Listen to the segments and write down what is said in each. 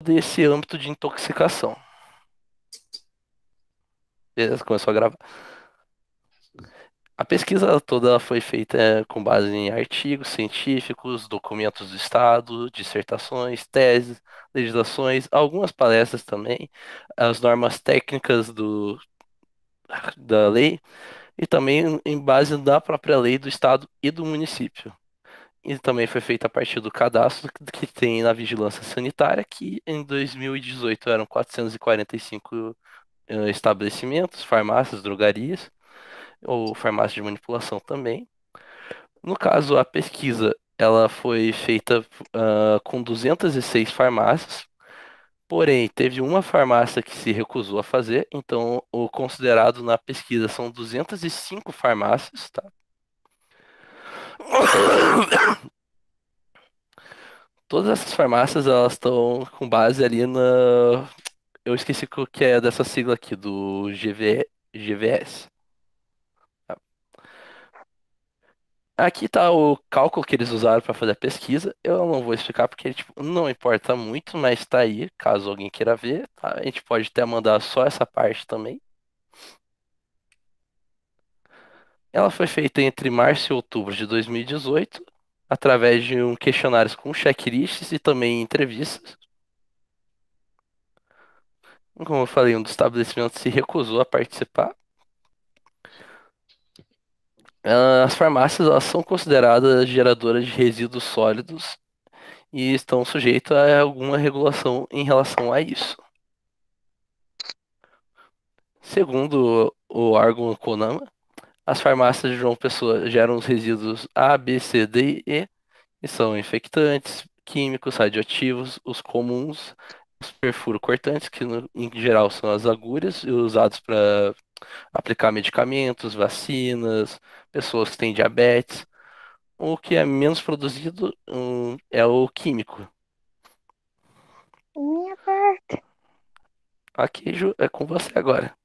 desse âmbito de intoxicação. Beleza, começou a gravar. A pesquisa toda foi feita com base em artigos científicos, documentos do Estado, dissertações, teses, legislações, algumas palestras também, as normas técnicas da lei e também em base da própria lei do Estado e do município. E também foi feita a partir do cadastro que tem na vigilância sanitária, que em 2018 eram 445 estabelecimentos, farmácias, drogarias, ou farmácia de manipulação também. No caso, a pesquisa ela foi feita com 206 farmácias, porém teve uma farmácia que se recusou a fazer, então o considerado na pesquisa são 205 farmácias, tá? Todas essas farmácias elas estão com base ali na. Eu esqueci o que é dessa sigla aqui, do GVS. Aqui tá o cálculo que eles usaram para fazer a pesquisa. Eu não vou explicar porque tipo, não importa muito, mas tá aí, caso alguém queira ver, tá? A gente pode até mandar só essa parte também. Ela foi feita entre março e outubro de 2018, através de um questionário com checklists e também entrevistas. Como eu falei, um dos estabelecimentos se recusou a participar. As farmácias elas são consideradas geradoras de resíduos sólidos e estão sujeitas a alguma regulação em relação a isso. Segundo o órgão CONAMA, as farmácias de João Pessoa geram os resíduos A, B, C, D e E, que são infectantes, químicos, radioativos, os comuns, os perfuro-cortantes, que em geral são as agulhas usados para aplicar medicamentos, vacinas, pessoas que têm diabetes. O que é menos produzido, é o químico. Minha parte. Aqui, Ju, é com você agora.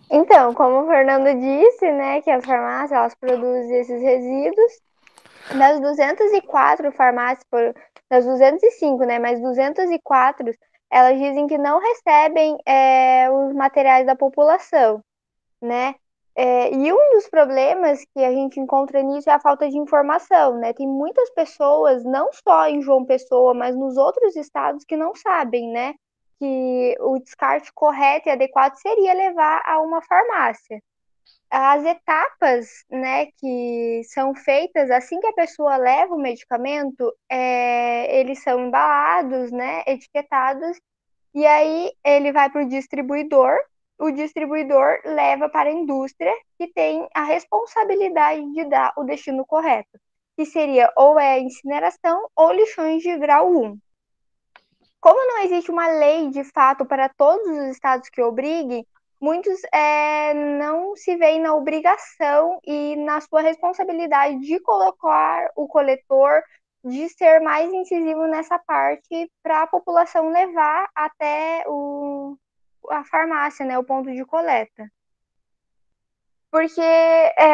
Então, como o Fernando disse, né, que as farmácias elas produzem esses resíduos, das 204 farmácias, das 205, né, mas 204, elas dizem que não recebem os materiais da população, né? E um dos problemas que a gente encontra nisso é a falta de informação, né? Tem muitas pessoas, não só em João Pessoa, mas nos outros estados que não sabem, né? Que o descarte correto e adequado seria levar a uma farmácia. As etapas, né, que são feitas assim que a pessoa leva o medicamento, eles são embalados, né, etiquetados, e aí ele vai para o distribuidor leva para a indústria, que tem a responsabilidade de dar o destino correto, que seria ou incineração ou lixões de grau 1. Como não existe uma lei de fato para todos os estados que obriguem, muitos não se veem na obrigação e na sua responsabilidade de colocar o coletor, de ser mais incisivo nessa parte para a população levar até a farmácia, né, o ponto de coleta. Porque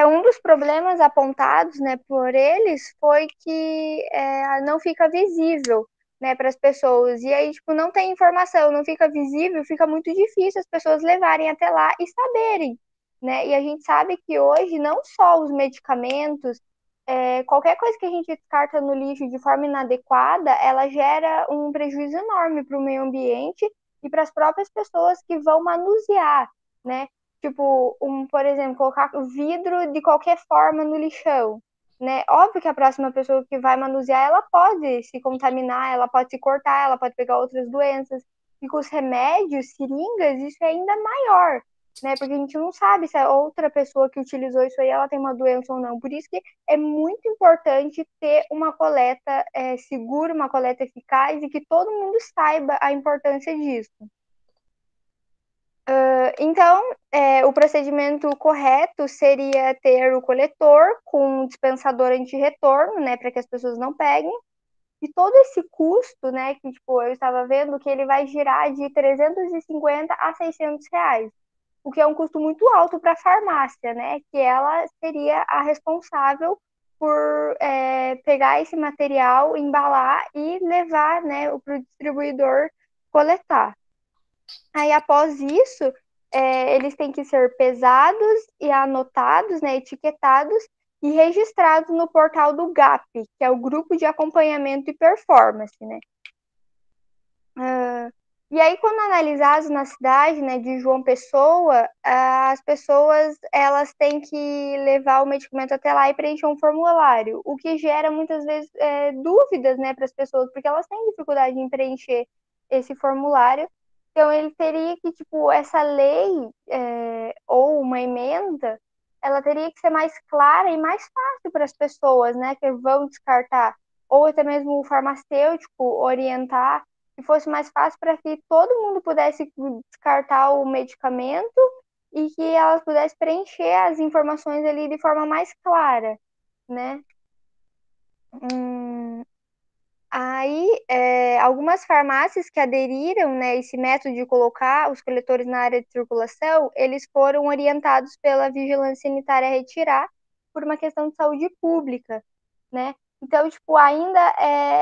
um dos problemas apontados, né, por eles foi que não fica visível, né, para as pessoas. E aí, tipo, não tem informação, não fica visível, fica muito difícil as pessoas levarem até lá e saberem, né? E a gente sabe que hoje não só os medicamentos, qualquer coisa que a gente descarta no lixo de forma inadequada, ela gera um prejuízo enorme para o meio ambiente e para as próprias pessoas que vão manusear, né? Tipo, por exemplo, colocar vidro de qualquer forma no lixão, né? Óbvio que a próxima pessoa que vai manusear, ela pode se contaminar, ela pode se cortar, ela pode pegar outras doenças. E com os remédios, seringas, isso é ainda maior, né? Porque a gente não sabe se a outra pessoa que utilizou isso aí, ela tem uma doença ou não. Por isso que é muito importante ter uma coleta segura, uma coleta eficaz e que todo mundo saiba a importância disso. Então, o procedimento correto seria ter o coletor com um dispensador anti-retorno, né, para que as pessoas não peguem. E todo esse custo, né, que tipo, eu estava vendo que ele vai girar de 350 a 600 reais, o que é um custo muito alto para a farmácia, né, que ela seria a responsável por pegar esse material, embalar e levar, né, para o distribuidor coletar. Aí, após isso, eles têm que ser pesados e anotados, né, etiquetados e registrados no portal do GAP, que é o Grupo de Acompanhamento e Performance, né? E aí, quando analisados na cidade, né, de João Pessoa, as pessoas elas têm que levar o medicamento até lá e preencher um formulário, o que gera muitas vezes dúvidas, né, para as pessoas, porque elas têm dificuldade em preencher esse formulário. Então, ele teria que, tipo, essa lei ou uma emenda, ela teria que ser mais clara e mais fácil para as pessoas, né, que vão descartar, ou até mesmo o farmacêutico orientar que fosse mais fácil para que todo mundo pudesse descartar o medicamento e que elas pudessem preencher as informações ali de forma mais clara, né? Aí, algumas farmácias que aderiram, né, esse método de colocar os coletores na área de circulação, eles foram orientados pela vigilância sanitária a retirar por uma questão de saúde pública, né? Então, tipo, ainda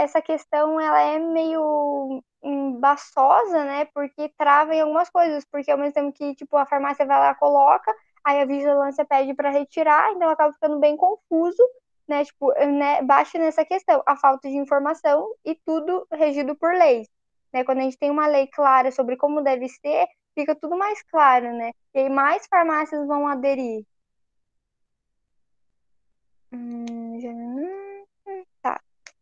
essa questão, ela é meio embaçosa, né? Porque trava em algumas coisas, porque ao mesmo tempo que, tipo, a farmácia vai lá, coloca, aí a vigilância pede para retirar, então acaba ficando bem confuso, né? Tipo, né, baixa nessa questão, a falta de informação e tudo regido por leis, né? Quando a gente tem uma lei clara sobre como deve ser, fica tudo mais claro, né? E aí mais farmácias vão aderir. Tá.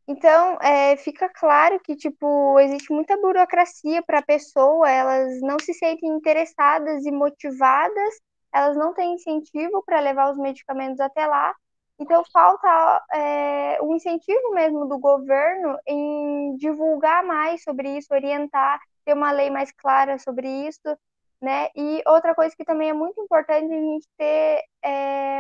Então, fica claro que, tipo, existe muita burocracia para a pessoa, elas não se sentem interessadas e motivadas, elas não têm incentivo para levar os medicamentos até lá. Então, falta um incentivo mesmo do governo em divulgar mais sobre isso, orientar, ter uma lei mais clara sobre isso, né? E outra coisa que também é muito importante é a gente ter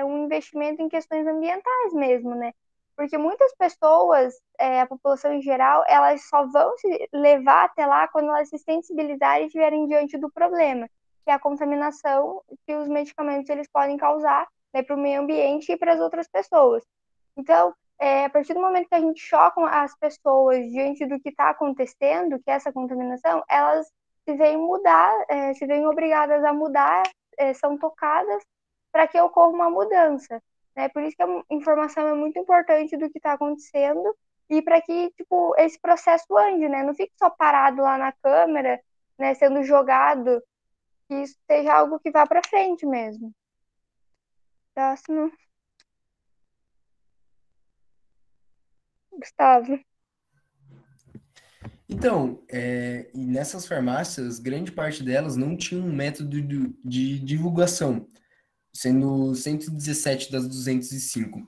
um investimento em questões ambientais mesmo, né? Porque muitas pessoas, a população em geral, elas só vão se levar até lá quando elas se sensibilizarem e estiverem diante do problema, que é a contaminação que os medicamentos eles podem causar, né, para o meio ambiente e para as outras pessoas. Então, a partir do momento que a gente choca as pessoas diante do que está acontecendo, que é essa contaminação, elas se veem mudar, se veem obrigadas a mudar, são tocadas para que ocorra uma mudança. Né? Por isso que a informação é muito importante do que está acontecendo e para que tipo, esse processo ande, né? Não fique só parado lá na câmera, né, sendo jogado, que isso seja algo que vá para frente mesmo. Próximo, Gustavo. Então, e nessas farmácias, grande parte delas não tinha um método de divulgação, sendo 117 das 205.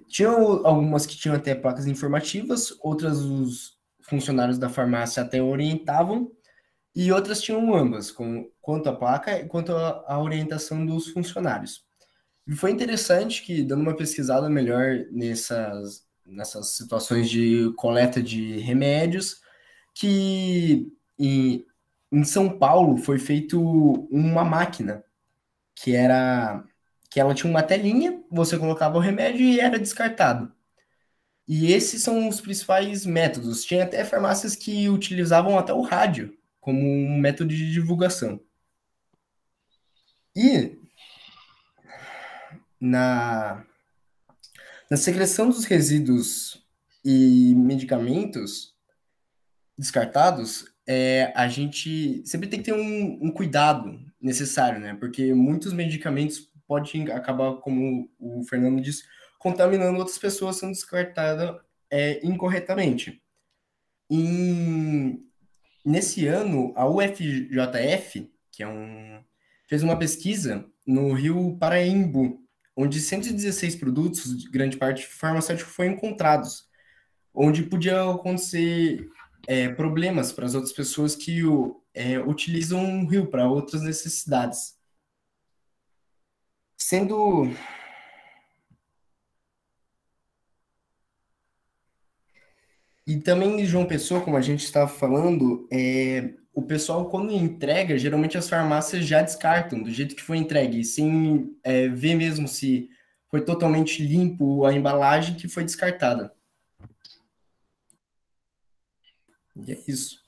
Tinham algumas que tinham até placas informativas, outras os funcionários da farmácia até orientavam, e outras tinham ambas, quanto a placa e quanto a orientação dos funcionários. E foi interessante que, dando uma pesquisada melhor nessas situações de coleta de remédios, que em São Paulo foi feito uma máquina que ela tinha uma telinha, você colocava o remédio e era descartado. E esses são os principais métodos. Tinha até farmácias que utilizavam até o rádio como um método de divulgação. E na secreção dos resíduos e medicamentos descartados, a gente sempre tem que ter um cuidado necessário, né? Porque muitos medicamentos podem acabar, como o Fernando disse, contaminando outras pessoas sendo descartada incorretamente. Nesse ano, a UFJF, fez uma pesquisa no Rio Paraíba, onde 116 produtos, grande parte farmacêutico, foram encontrados, onde podia acontecer problemas para as outras pessoas que utilizam o rio para outras necessidades. Sendo E também em João Pessoa, como a gente estava falando, o pessoal, quando entrega, geralmente as farmácias já descartam do jeito que foi entregue, sem ver mesmo se foi totalmente limpo a embalagem que foi descartada. E é isso.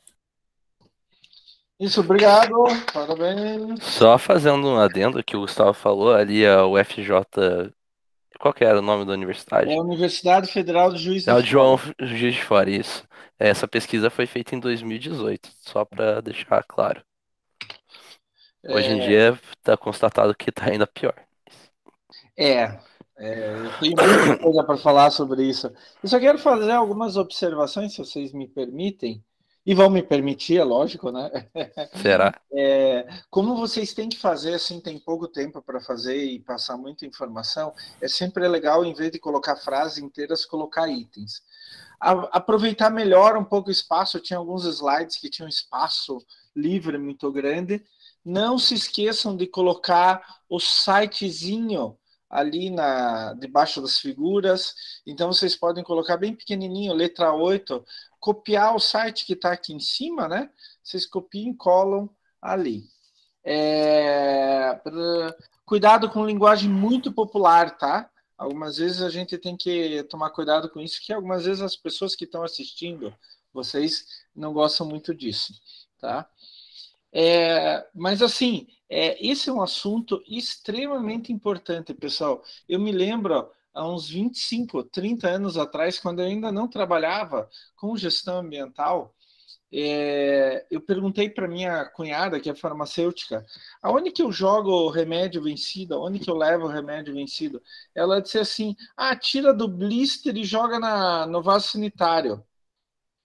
Isso, obrigado. Parabéns. Só fazendo um adendo que o Gustavo falou, ali a UFJ, qual que era o nome da universidade? É a Universidade Federal de Juiz É o de Fora. João Juiz de Fora, isso. Essa pesquisa foi feita em 2018, só para deixar claro. Hoje em dia está constatado que está ainda pior. Eu tenho muita coisa para falar sobre isso. Eu só quero fazer algumas observações, se vocês me permitem, e vão me permitir, é lógico, né? Será? Como vocês têm que fazer, assim, tem pouco tempo para fazer e passar muita informação, é sempre legal, em vez de colocar frases inteiras, colocar itens. Aproveitar melhor um pouco o espaço, eu tinha alguns slides que tinham espaço livre muito grande. Não se esqueçam de colocar o sitezinho ali debaixo das figuras. Então, vocês podem colocar bem pequenininho, letra 8, copiar o site que está aqui em cima, né? Vocês copiam e colam ali. Cuidado com linguagem muito popular, tá? Algumas vezes a gente tem que tomar cuidado com isso, que algumas vezes as pessoas que estão assistindo, vocês não gostam muito disso, tá? Mas, assim, esse é um assunto extremamente importante, pessoal. Eu me lembro, há uns 25, 30 anos atrás, quando eu ainda não trabalhava com gestão ambiental, eu perguntei para minha cunhada, que é farmacêutica, aonde que eu jogo o remédio vencido, aonde que eu levo o remédio vencido? Ela disse assim, tira do blister e joga no vaso sanitário.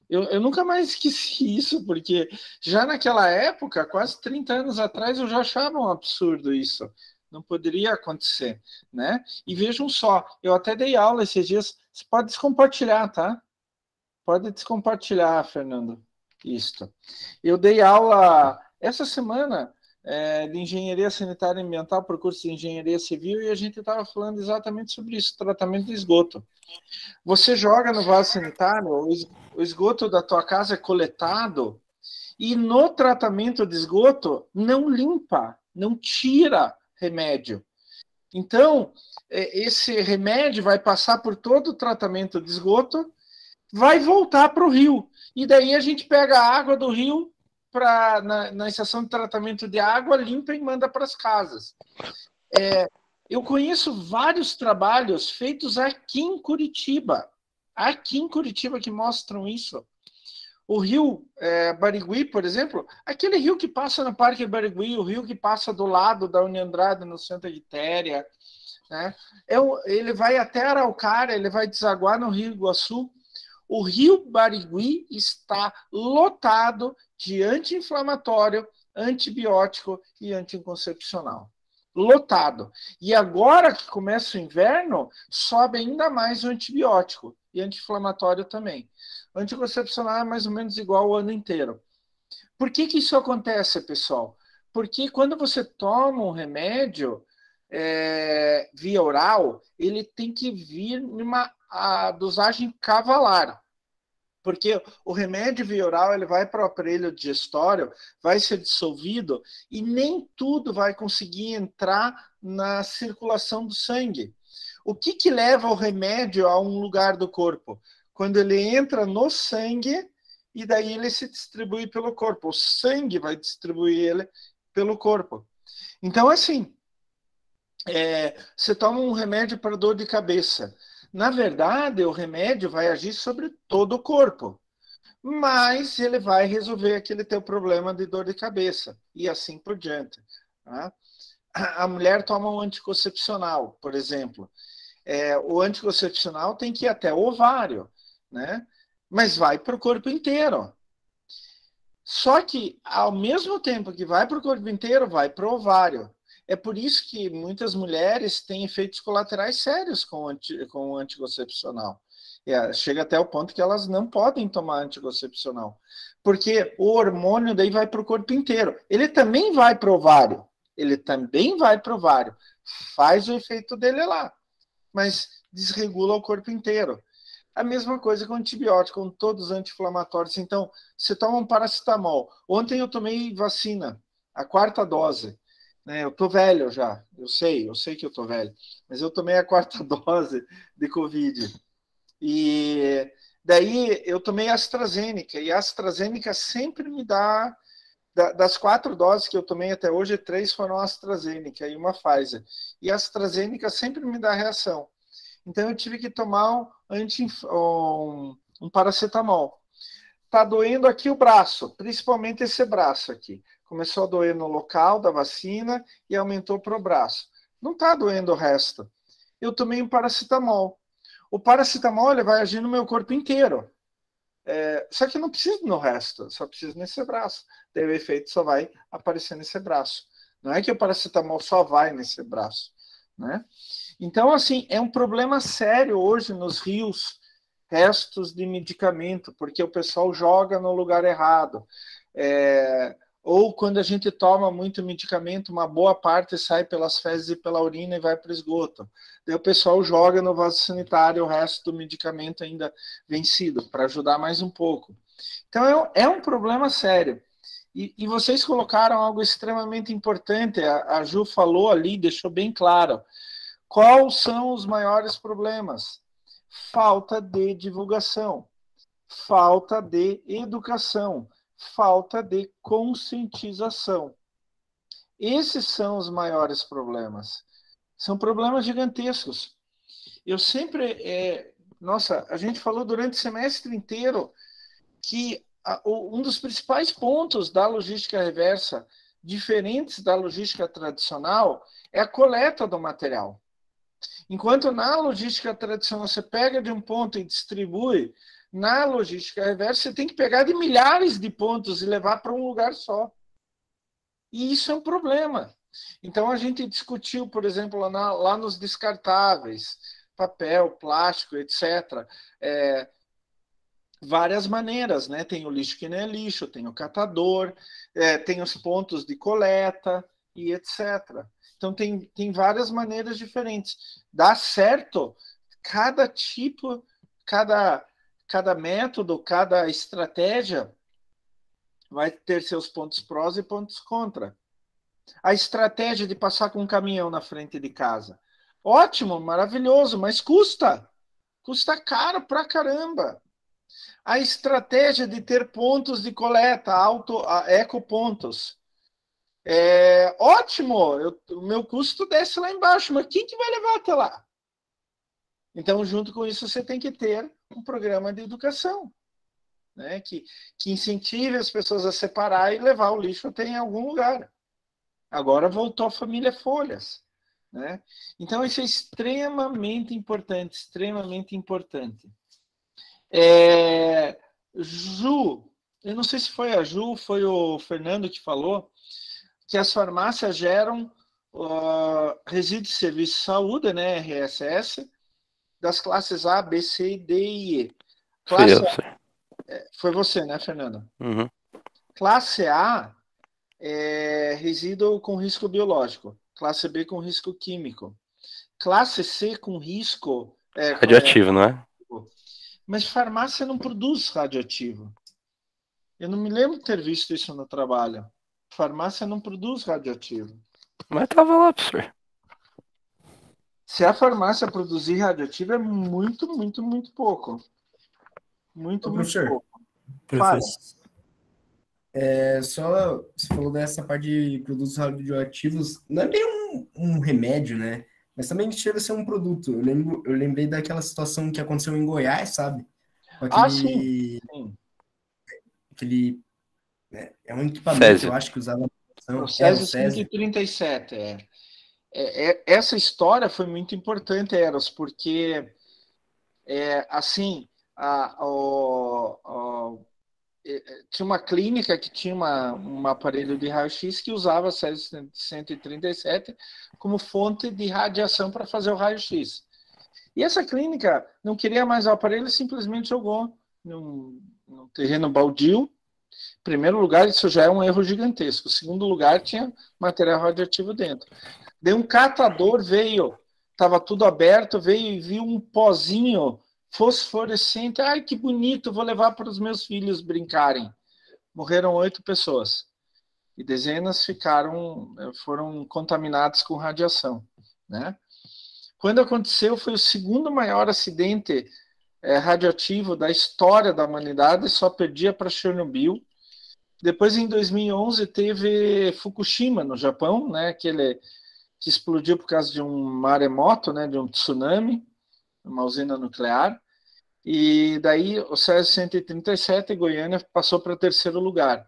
Eu nunca mais esqueci isso, porque já naquela época, quase 30 anos atrás, eu já achava um absurdo isso. Não poderia acontecer, né? E vejam só, eu até dei aula esses dias. Você pode descompartilhar, tá? Pode descompartilhar, Fernando. Isto. Eu dei aula essa semana de engenharia sanitária e ambiental para o curso de engenharia civil e a gente estava falando exatamente sobre isso, tratamento de esgoto. Você joga no vaso sanitário, o esgoto da tua casa é coletado e no tratamento de esgoto não limpa, não tira remédio. Então, esse remédio vai passar por todo o tratamento de esgoto, vai voltar para o rio. E daí a gente pega a água do rio na estação de tratamento de água, limpa e manda para as casas. Eu conheço vários trabalhos feitos aqui em Curitiba, que mostram isso. O rio Barigui, por exemplo, aquele rio que passa no Parque Barigui, o rio que passa do lado da Uniandrada, no Santa Quitéria, né? Ele vai até Araucária, ele vai desaguar no Rio Iguaçu. O rio Barigui está lotado de anti-inflamatório, antibiótico e anticoncepcional. Lotado. E agora que começa o inverno, sobe ainda mais o antibiótico e anti-inflamatório também. O anticoncepcional é mais ou menos igual o ano inteiro. Por que isso acontece, pessoal? Porque quando você toma um remédio via oral, ele tem que vir numa dosagem cavalar. Porque o remédio via oral ele vai para o aparelho digestório, vai ser dissolvido e nem tudo vai conseguir entrar na circulação do sangue. O que leva o remédio a um lugar do corpo? Quando ele entra no sangue e daí ele se distribui pelo corpo. O sangue vai distribuir ele pelo corpo. Então, assim, você toma um remédio para dor de cabeça. Na verdade, o remédio vai agir sobre todo o corpo, mas ele vai resolver aquele teu problema de dor de cabeça, e assim por diante. Tá? A mulher toma um anticoncepcional, por exemplo. O anticoncepcional tem que ir até o ovário, né? Mas vai para o corpo inteiro. Só que, ao mesmo tempo que vai para o corpo inteiro, vai para o ovário. É por isso que muitas mulheres têm efeitos colaterais sérios com o anticoncepcional. Chega até o ponto que elas não podem tomar anticoncepcional. Porque o hormônio daí vai para o corpo inteiro. Ele também vai para o ovário. Faz o efeito dele lá. Mas desregula o corpo inteiro. A mesma coisa com antibiótico, com todos os anti-inflamatórios. Então, você toma um paracetamol. Ontem eu tomei vacina, a 4ª dose. né? Eu tô velho já, eu sei que eu tô velho, mas eu tomei a 4ª dose de Covid. E daí eu tomei AstraZeneca, e a AstraZeneca sempre me dá, das 4 doses que eu tomei até hoje, 3 foram AstraZeneca e uma Pfizer. E a AstraZeneca sempre me dá reação. Então eu tive que tomar um paracetamol. Tá doendo aqui o braço, principalmente esse braço aqui. Começou a doer no local da vacina e aumentou para o braço. Não tá doendo o resto. Eu tomei um paracetamol. O paracetamol ele vai agir no meu corpo inteiro. Só que não precisa no resto, só precisa nesse braço. Daí o efeito só vai aparecer nesse braço. Não é que o paracetamol só vai nesse braço, né? Então, assim, é um problema sério hoje nos rios, restos de medicamento, porque o pessoal joga no lugar errado. Ou quando a gente toma muito medicamento, uma boa parte sai pelas fezes e pela urina e vai para o esgoto. Daí o pessoal joga no vaso sanitário o resto do medicamento ainda vencido, para ajudar mais um pouco. Então é um problema sério. E vocês colocaram algo extremamente importante, a Ju falou ali, deixou bem claro. Quais são os maiores problemas? Falta de divulgação, falta de educação, falta de conscientização. Esses são os maiores problemas. São problemas gigantescos. Eu sempre... Nossa, a gente falou durante o semestre inteiro que um dos principais pontos da logística reversa, diferentes da logística tradicional, é a coleta do material. Enquanto na logística tradicional você pega de um ponto e distribui, na logística reversa você tem que pegar de milhares de pontos e levar para um lugar só. E isso é um problema. Então a gente discutiu, por exemplo, lá nos descartáveis, papel, plástico, etc., várias maneiras, né? Tem o lixo que não é lixo, tem o catador, tem os pontos de coleta e etc. Então tem várias maneiras diferentes. Dá certo cada tipo, cada método, cada estratégia vai ter seus pontos prós e pontos contra. A estratégia de passar com um caminhão na frente de casa. Ótimo, maravilhoso, mas custa. Custa caro pra caramba. A estratégia de ter pontos de coleta, ecopontos. Ótimo, o meu custo desce lá embaixo, mas quem que vai levar até lá? Então, junto com isso, você tem que ter um programa de educação, né, que incentive as pessoas a separar e levar o lixo até em algum lugar. Agora voltou a família Folhas, né? Então, isso é extremamente importante, extremamente importante. Ju, eu não sei se foi a Ju, foi o Fernando que falou que as farmácias geram resíduos de serviço de saúde, né, RSS, das classes A, B, C, D e E. Foi você, né, Fernando? Uhum. Classe A é resíduo com risco biológico, classe B com risco químico, classe C com risco... radioativo, não é? Mas farmácia não produz radioativo. Eu não me lembro de ter visto isso no trabalho. Farmácia não produz radioativo. Mas tava lá, professor. Se a farmácia produzir radioativo é muito, muito, muito pouco. Muito, muito pouco. Professor, só você falou dessa parte de produtos radioativos, não é bem um remédio, né? Mas também chega a ser um produto. Eu lembrei daquela situação que aconteceu em Goiás, sabe? Sim. Aquele é um equipamento, Césio. eu acho que usava... O Césio 137, essa história foi muito importante, Eros, porque assim, tinha uma clínica que tinha um aparelho de raio-x que usava Césio 137 como fonte de radiação para fazer o raio-x. E essa clínica não queria mais o aparelho e simplesmente jogou num terreno baldio. Em primeiro lugar, isso já é um erro gigantesco. Em segundo lugar, tinha material radioativo dentro. Daí um catador veio, estava tudo aberto, veio e viu um pozinho fosforescente. Ai, que bonito, vou levar para os meus filhos brincarem. Morreram 8 pessoas. e dezenas foram contaminados com radiação, né? Quando aconteceu, foi o segundo maior acidente radioativo da história da humanidade, só perdia para Chernobyl. Depois, em 2011, teve Fukushima, no Japão, né, que explodiu por causa de um maremoto, né, de um tsunami, uma usina nuclear. E daí o Césio-137, Goiânia, passou para terceiro lugar.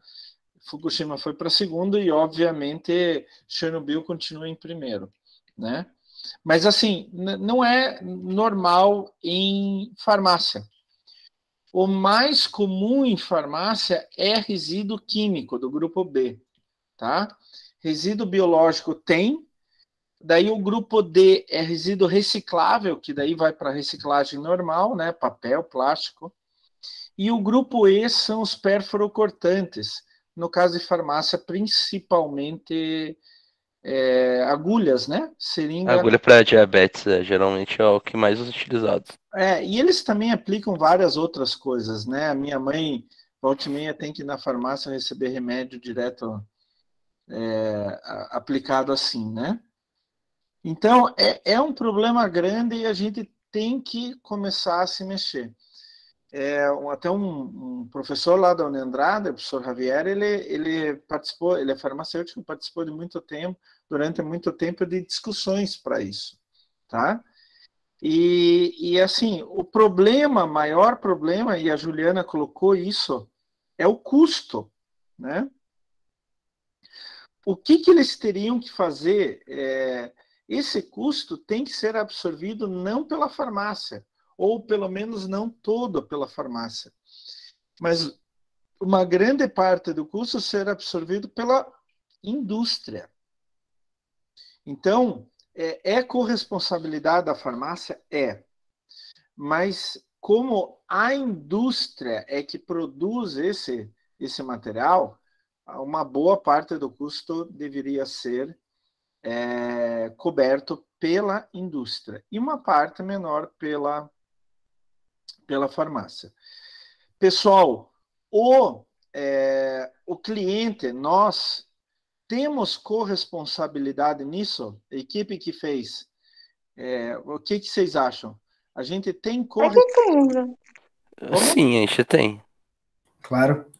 Fukushima foi para segundo e, obviamente, Chernobyl continua em primeiro, né? Mas, assim, não é normal em farmácia. O mais comum em farmácia é resíduo químico do grupo B, tá? Resíduo biológico tem, daí o grupo D é resíduo reciclável, que daí vai para reciclagem normal, né? Papel, plástico. E o grupo E são os perforocortantes, no caso de farmácia, principalmente agulhas, né? Seringa. Agulha para diabetes, geralmente é o que mais usa utilizado. E eles também aplicam várias outras coisas, né? A minha mãe, volta e meia, tem que ir na farmácia receber remédio direto aplicado assim, né? Então, é um problema grande e a gente tem que começar a se mexer. Até um professor lá da Unandrada, o professor Javier, ele participou, ele é farmacêutico, participou durante muito tempo de discussões para isso, tá? E assim, o maior problema, e a Juliana colocou isso, é o custo, né? O que eles teriam que fazer? Esse custo tem que ser absorvido não pela farmácia, ou pelo menos não todo pela farmácia, mas uma grande parte do custo ser absorvido pela indústria. Então, corresponsabilidade da farmácia? Mas como a indústria é que produz esse material, uma boa parte do custo deveria ser coberto pela indústria e uma parte menor pela farmácia. Pessoal, o cliente, nós temos corresponsabilidade nisso? A equipe que fez, o que vocês acham? A gente tem corresponsabilidade? Sim, a gente tem. Claro.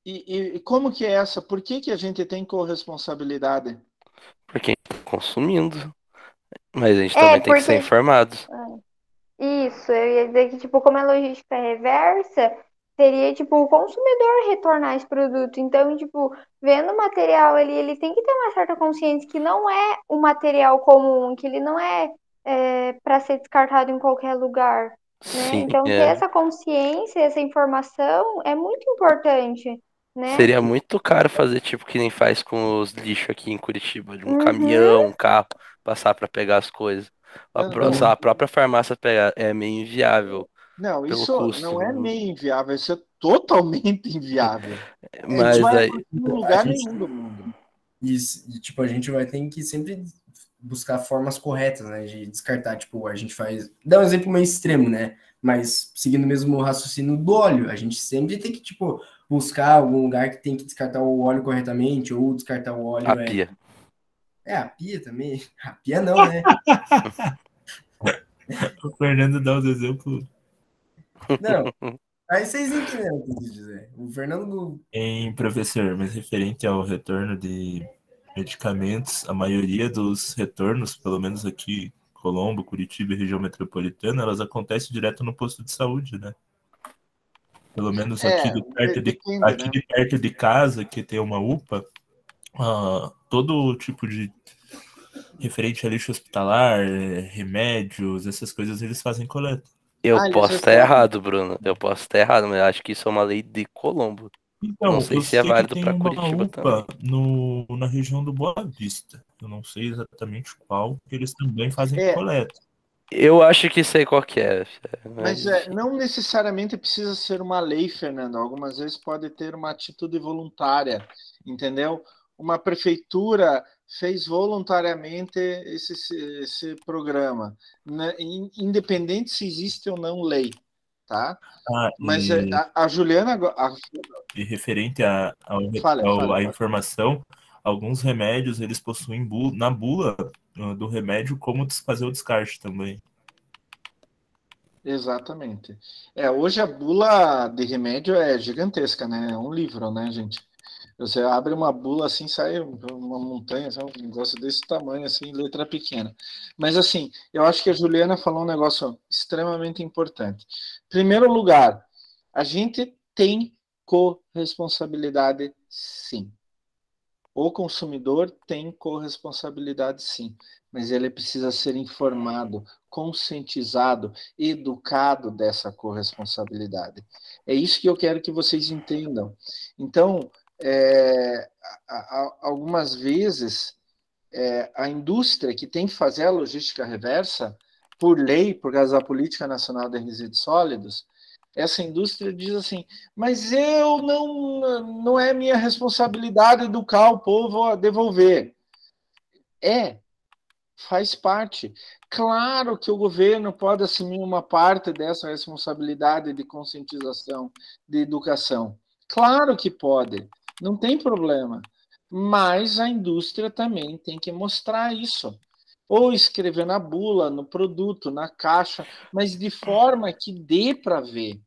E como que é essa? Por que a gente tem corresponsabilidade? Porque a gente está consumindo. Mas a gente também tem que ser informado. Isso, eu ia dizer que, tipo, como a logística é reversa, seria, tipo, o consumidor retornar esse produto. Então, tipo, vendo o material ali, ele tem que ter uma certa consciência que não é um material comum, que ele não é, para ser descartado em qualquer lugar, né? Sim, Então, ter essa consciência, essa informação é muito importante, né? Seria muito caro fazer tipo que nem faz com os lixos aqui em Curitiba, de um Uhum. caminhão, um carro, passar para pegar as coisas. A própria farmácia pegar é meio inviável Não, pelo isso custo. não é meio inviável, isso é totalmente inviável. Isso Mas vai aí, acontecer em lugar nenhum do mundo. E, tipo, a gente vai ter que sempre buscar formas corretas, né, de descartar. Tipo, a gente faz... Dá um exemplo meio extremo, né? Mas seguindo o mesmo raciocínio do óleo, a gente sempre tem que, tipo, buscar algum lugar que tem que descartar o óleo corretamente, ou descartar o óleo... a pia. A pia também. A pia não, né? O Fernando dá os exemplos. Não, aí vocês entenderam o que eu quis dizer. O Fernando... Professor, mas referente ao retorno de medicamentos, a maioria dos retornos, pelo menos aqui, Colombo, Curitiba e região metropolitana, elas acontecem direto no posto de saúde, né? Pelo menos aqui de perto de casa, que tem uma UPA, todo tipo de referente a lixo hospitalar, remédios, essas coisas, eles fazem coleta. Eu posso estar errado, Bruno. Eu posso estar errado, mas eu acho que isso é uma lei de Colombo. Então, não sei eu se é sei que válido tem para uma Curitiba UPA também. na região do Boa Vista. Eu não sei exatamente qual, que eles também fazem coleta. Eu acho que sei qual que é. Mas não necessariamente precisa ser uma lei, Fernando. Algumas vezes pode ter uma atitude voluntária, entendeu? Uma prefeitura fez voluntariamente esse programa, né? Independente se existe ou não lei, tá? Ah, Mas e, a Juliana... e referente Fale, à fale. informação, alguns remédios eles possuem na bula do remédio como fazer o descarte também. Exatamente. Hoje a bula de remédio é gigantesca, né? É um livro, né, gente? Você abre uma bula assim, sai uma montanha, sabe? Um negócio desse tamanho, assim, letra pequena. Mas, assim, eu acho que a Juliana falou um negócio extremamente importante. Primeiro lugar, a gente tem corresponsabilidade, sim. O consumidor tem corresponsabilidade, sim, mas ele precisa ser informado, conscientizado, educado dessa corresponsabilidade. É isso que eu quero que vocês entendam. Então, algumas vezes, a indústria que tem que fazer a logística reversa, por lei, por causa da Política Nacional de Resíduos Sólidos, essa indústria diz assim, mas eu não é minha responsabilidade educar o povo a devolver. Faz parte. Claro que o governo pode assumir uma parte dessa responsabilidade de conscientização, de educação. Claro que pode, não tem problema. Mas a indústria também tem que mostrar isso. Ou escrever na bula, no produto, na caixa, mas de forma que dê para ver.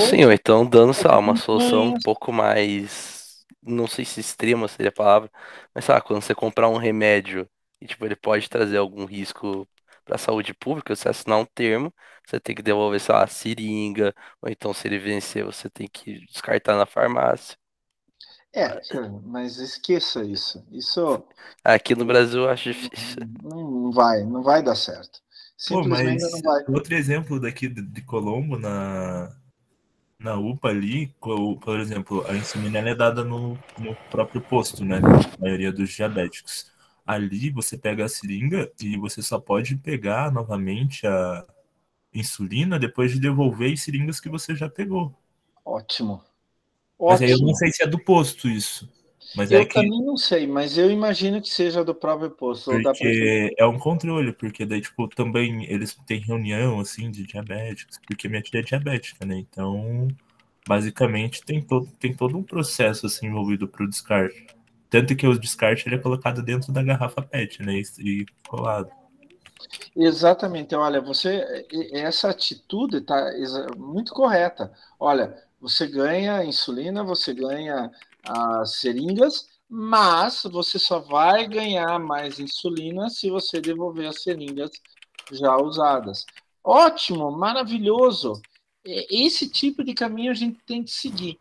Sim, ou então dando, sei lá, uma solução um Campanhas. pouco mais, não sei se extrema seria a palavra, mas sei lá, quando você comprar um remédio e tipo, ele pode trazer algum risco para a saúde pública, você assinar um termo, você tem que devolver, sei lá, a seringa, ou então se ele vencer, você tem que descartar na farmácia. Cara, mas esqueça isso. Isso Aqui no Brasil eu acho difícil. não vai dar certo. Pô, Simplesmente não mas vai. outro exemplo daqui de Colombo, na UPA ali, por exemplo, a insulina ela é dada no próprio posto, né? A maioria dos diabéticos. Ali você pega a seringa e você só pode pegar novamente a insulina depois de devolver as seringas que você já pegou. Ótimo. Mas aí eu não Ótimo. sei se é do posto isso. Mas é Eu que também não sei, mas eu imagino que seja do próprio posto ou da prefeitura. porque é um controle, porque daí, tipo, também eles têm reunião, assim, de diabéticos, porque minha tia é diabética, né? Então, basicamente, tem todo um processo, assim, envolvido pro descarte. Tanto que o descarte, ele é colocado dentro da garrafa PET, né? E colado. Exatamente. Olha, essa atitude está muito correta. Olha, você ganha insulina, você ganha as seringas, mas você só vai ganhar mais insulina se você devolver as seringas já usadas. Ótimo, maravilhoso. Esse tipo de caminho a gente tem que seguir.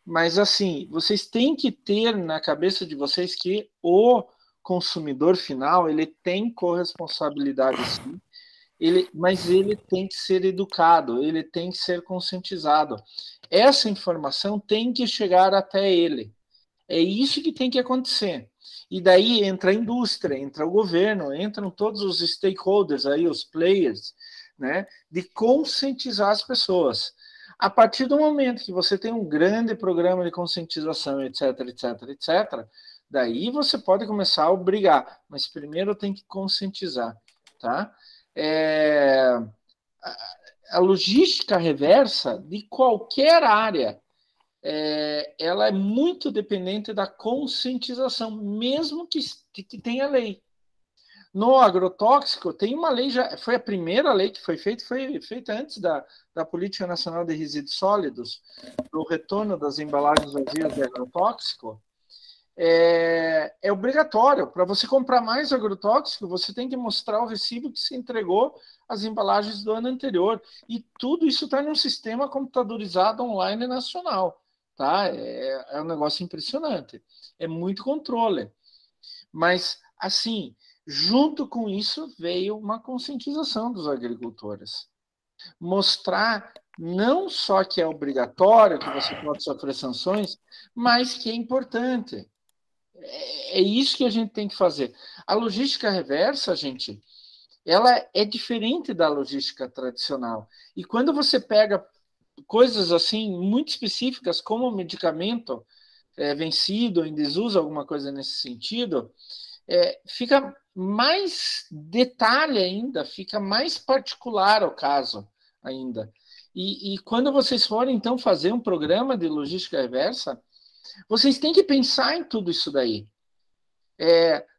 Mas assim, vocês têm que ter na cabeça de vocês que o consumidor final ele tem corresponsabilidade sim, mas ele tem que ser educado, ele tem que ser conscientizado. Essa informação tem que chegar até ele. É isso que tem que acontecer. E daí entra a indústria, entra o governo, entram todos os stakeholders aí, os players, né, de conscientizar as pessoas. A partir do momento que você tem um grande programa de conscientização, etc, etc, etc, daí você pode começar a obrigar, mas primeiro tem que conscientizar, tá? A logística reversa de qualquer área, ela é muito dependente da conscientização, mesmo que tenha lei. No agrotóxico, tem uma lei, já foi a primeira lei que foi feita antes da Política Nacional de Resíduos Sólidos, do retorno das embalagens vazias de agrotóxico. É obrigatório. Para você comprar mais agrotóxico, você tem que mostrar o recibo que se entregou as embalagens do ano anterior. E tudo isso está num sistema computadorizado online nacional. Tá? É um negócio impressionante. É muito controle. Mas, assim, junto com isso veio uma conscientização dos agricultores. Mostrar não só que é obrigatório, que você pode sofrer sanções, mas que é importante. É isso que a gente tem que fazer. A logística reversa, gente, ela é diferente da logística tradicional. E quando você pega coisas assim muito específicas, como medicamento vencido, em desuso, alguma coisa nesse sentido, fica mais detalhe ainda, fica mais particular o caso ainda. E quando vocês forem, então, fazer um programa de logística reversa, vocês têm que pensar em tudo isso daí.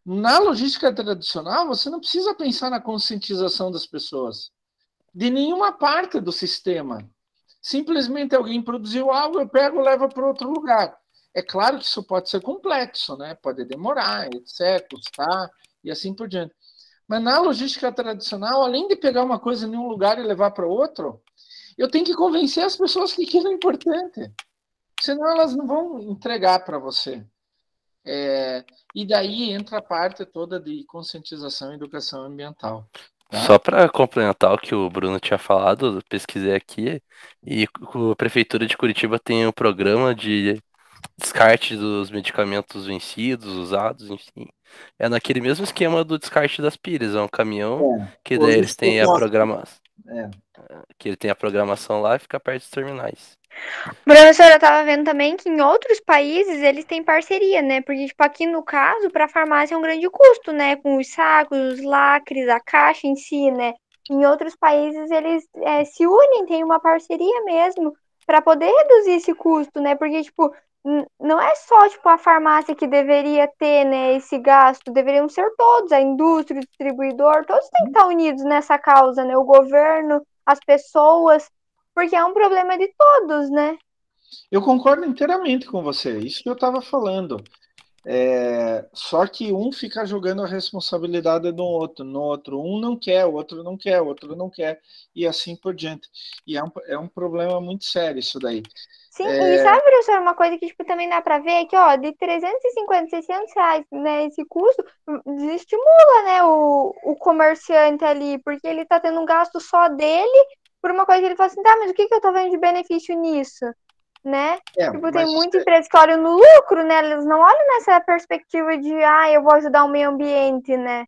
Na logística tradicional, você não precisa pensar na conscientização das pessoas, de nenhuma parte do sistema. Simplesmente alguém produziu algo, eu pego e levo para outro lugar. É claro que isso pode ser complexo, né? Pode demorar, etc., custar e assim por diante. Mas na logística tradicional, além de pegar uma coisa em um lugar e levar para outro, eu tenho que convencer as pessoas que aquilo é importante. Senão elas não vão entregar para você. E daí entra a parte toda de conscientização e educação ambiental. Tá? Só para complementar o que o Bruno tinha falado, eu pesquisei aqui, e a Prefeitura de Curitiba tem um programa de descarte dos medicamentos vencidos, usados, enfim. É naquele mesmo esquema do descarte das pilhas, é um caminhão que daí Os eles têm a estotóxicos. que ele tem a programação lá e fica perto dos terminais. Professora, eu tava vendo também que em outros países eles têm parceria, né? Porque, tipo, aqui no caso, para a farmácia é um grande custo, né? Com os sacos, os lacres, a caixa em si, né? Em outros países eles se unem, tem uma parceria mesmo para poder reduzir esse custo, né? Porque, tipo, não é só, tipo, a farmácia que deveria ter, né, esse gasto, deveriam ser todos, a indústria, o distribuidor, todos têm que estar unidos nessa causa, né? O governo, as pessoas, porque é um problema de todos, né? Eu concordo inteiramente com você, isso que eu estava falando. Só que um fica jogando a responsabilidade no outro. Um não quer, o outro não quer, o outro não quer, e assim por diante. E é um problema muito sério isso daí. Sim, e sabe, professor, uma coisa que tipo, também dá para ver é que, ó, de 350, 600 reais, né, esse custo, desestimula, né, o comerciante ali, porque ele tá tendo um gasto só dele por uma coisa que ele fala assim, tá, mas o que que eu tô vendo de benefício nisso, né? Tipo, tem Mas muita empresa que olha no lucro, né, eles não olham nessa perspectiva de, eu vou ajudar o meio ambiente, né?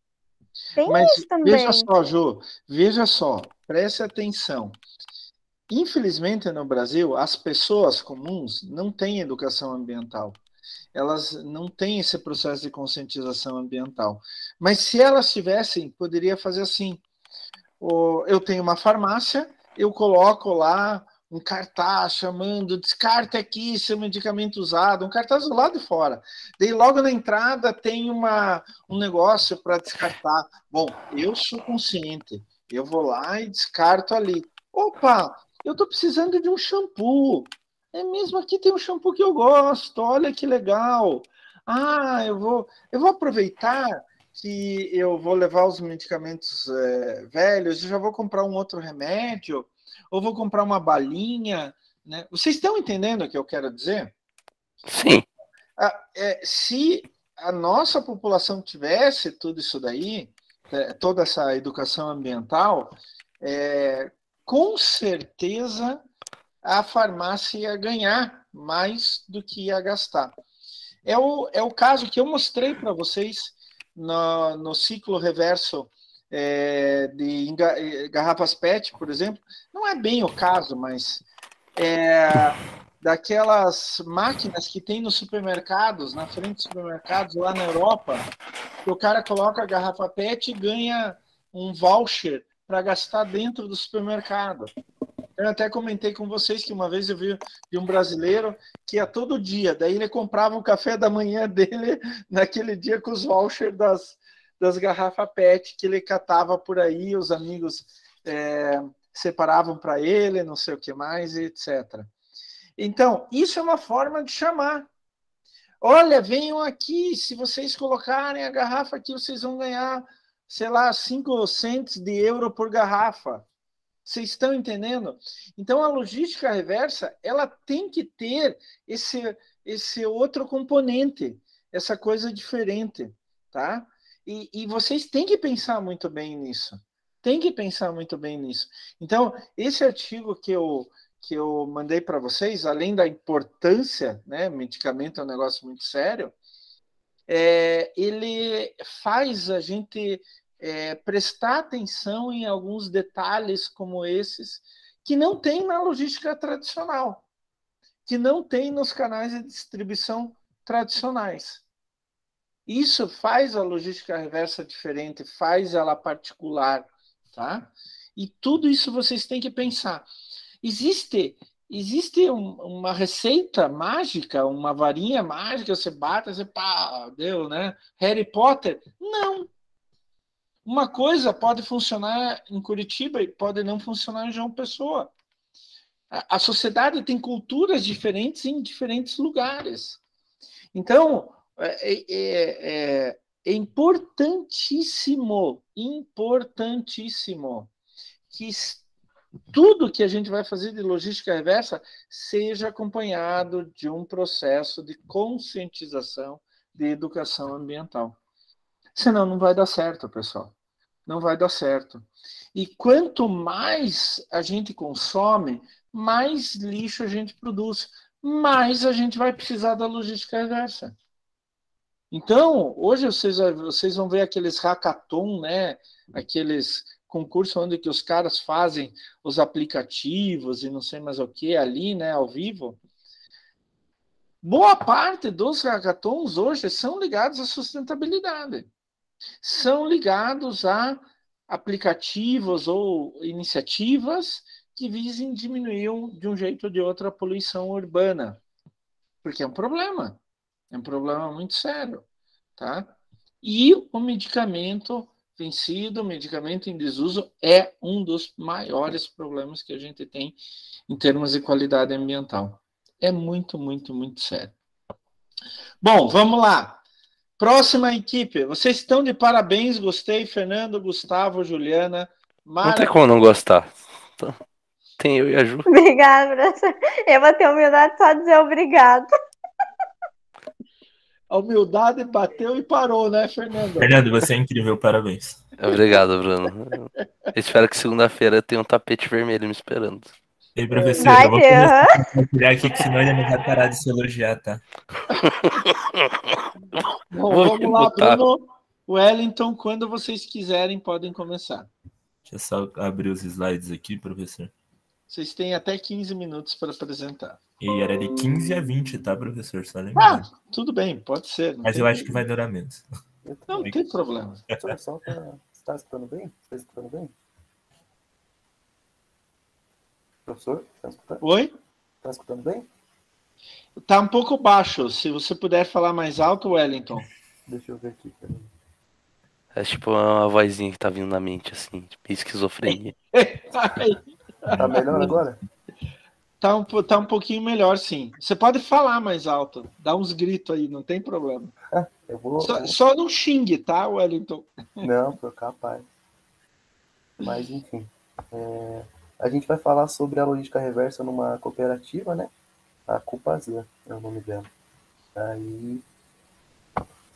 Tem Mas isso veja também. só, Ju, veja só, preste atenção. Infelizmente, no Brasil, as pessoas comuns não têm educação ambiental. Elas não têm esse processo de conscientização ambiental. Mas se elas tivessem, poderia fazer assim. Eu tenho uma farmácia, eu coloco lá um cartaz chamando descarte aqui seu medicamento usado, um cartaz do lado de fora. Daí logo na entrada tem um negócio para descartar. Bom, eu sou consciente, eu vou lá e descarto ali. Opa, eu estou precisando de um shampoo. É mesmo, aqui tem um shampoo que eu gosto, olha que legal. Eu vou aproveitar que eu vou levar os medicamentos velhos, eu já vou comprar um outro remédio, ou vou comprar uma balinha, né? Vocês estão entendendo o que eu quero dizer? Sim. Se a nossa população tivesse tudo isso daí, toda essa educação ambiental, com certeza a farmácia ia ganhar mais do que ia gastar. É o caso que eu mostrei para vocês no ciclo reverso de garrafas PET, por exemplo. Não é bem o caso, mas daquelas máquinas que tem nos supermercados, na frente dos supermercados lá na Europa, que o cara coloca a garrafa PET e ganha um voucher para gastar dentro do supermercado. Eu até comentei com vocês que uma vez eu vi de um brasileiro que ia todo dia, daí ele comprava o café da manhã dele naquele dia com os vouchers das garrafas PET que ele catava por aí, os amigos separavam para ele, não sei o que mais, etc. Então, isso é uma forma de chamar. Olha, venham aqui, se vocês colocarem a garrafa aqui, vocês vão ganhar, sei lá, 5 cents de euro por garrafa. Vocês estão entendendo? Então, a logística reversa, ela tem que ter esse outro componente, essa coisa diferente, tá? E vocês têm que pensar muito bem nisso. Tem que pensar muito bem nisso. Então, esse artigo que eu mandei para vocês, além da importância, né, medicamento é um negócio muito sério, ele faz a gente prestar atenção em alguns detalhes como esses, que não tem na logística tradicional, que não tem nos canais de distribuição tradicionais. Isso faz a logística reversa diferente, faz ela particular, tá? E tudo isso vocês têm que pensar. Existe uma receita mágica, uma varinha mágica, você bate, você pá, deu, né? Harry Potter? Não. Uma coisa pode funcionar em Curitiba e pode não funcionar em João Pessoa. A sociedade tem culturas diferentes em diferentes lugares. Então, é importantíssimo que tudo que a gente vai fazer de logística reversa seja acompanhado de um processo de conscientização de educação ambiental. Senão não vai dar certo, pessoal. Não vai dar certo. E quanto mais a gente consome, mais lixo a gente produz, mais a gente vai precisar da logística reversa. Então, hoje vocês vão ver aqueles hackathon, né? Aqueles concursos onde que os caras fazem os aplicativos e não sei mais o que ali, né? Ao vivo. Boa parte dos hackathons hoje são ligados à sustentabilidade. São ligados a aplicativos ou iniciativas que visem diminuir de um jeito ou de outro a poluição urbana. Porque é um problema muito sério, tá? E o medicamento vencido, o medicamento em desuso é um dos maiores problemas que a gente tem em termos de qualidade ambiental. É muito, muito, muito sério. Bom, vamos lá. Próxima equipe. Vocês estão de parabéns, gostei. Fernando, Gustavo, Juliana. Não tem como não gostar. Tem eu e a Ju. Obrigada, professor. Eu vou ter humildade só de dizer obrigado. A humildade bateu e parou, né, Fernando? Fernando, você é incrível, parabéns. Obrigado, Bruno. Eu espero que segunda-feira tenha um tapete vermelho me esperando. Ei, professor, Vai eu vou ter, começar a compartilhar aqui, que senão ele não vai parar de se elogiar, tá? Bom, Vou vamos lá, botar. Bruno. Wellington, quando vocês quiserem, podem começar. Deixa eu só abrir os slides aqui, professor. Vocês têm até 15 minutos para apresentar. E era de 15 a 20, tá, professor? Só lembrando. Tudo bem, pode ser. Mas eu acho que vai durar menos. Não tem problema. Só pra... Você está escutando bem? Está escutando bem? Professor, está escutando? Oi? Está escutando bem? Tá um pouco baixo. Se você puder falar mais alto, Wellington. Deixa eu ver aqui. Peraí. É tipo uma vozinha que tá vindo na mente, assim, tipo esquizofrenia. Tá melhor agora? Tá um pouquinho melhor, sim. Você pode falar mais alto. Dá uns gritos aí, não tem problema. Eu vou... Só não xingue, tá, Wellington? Não, tô capaz. Mas, enfim. A gente vai falar sobre a logística reversa numa cooperativa, né? A Cupazan é o nome dela. Aí...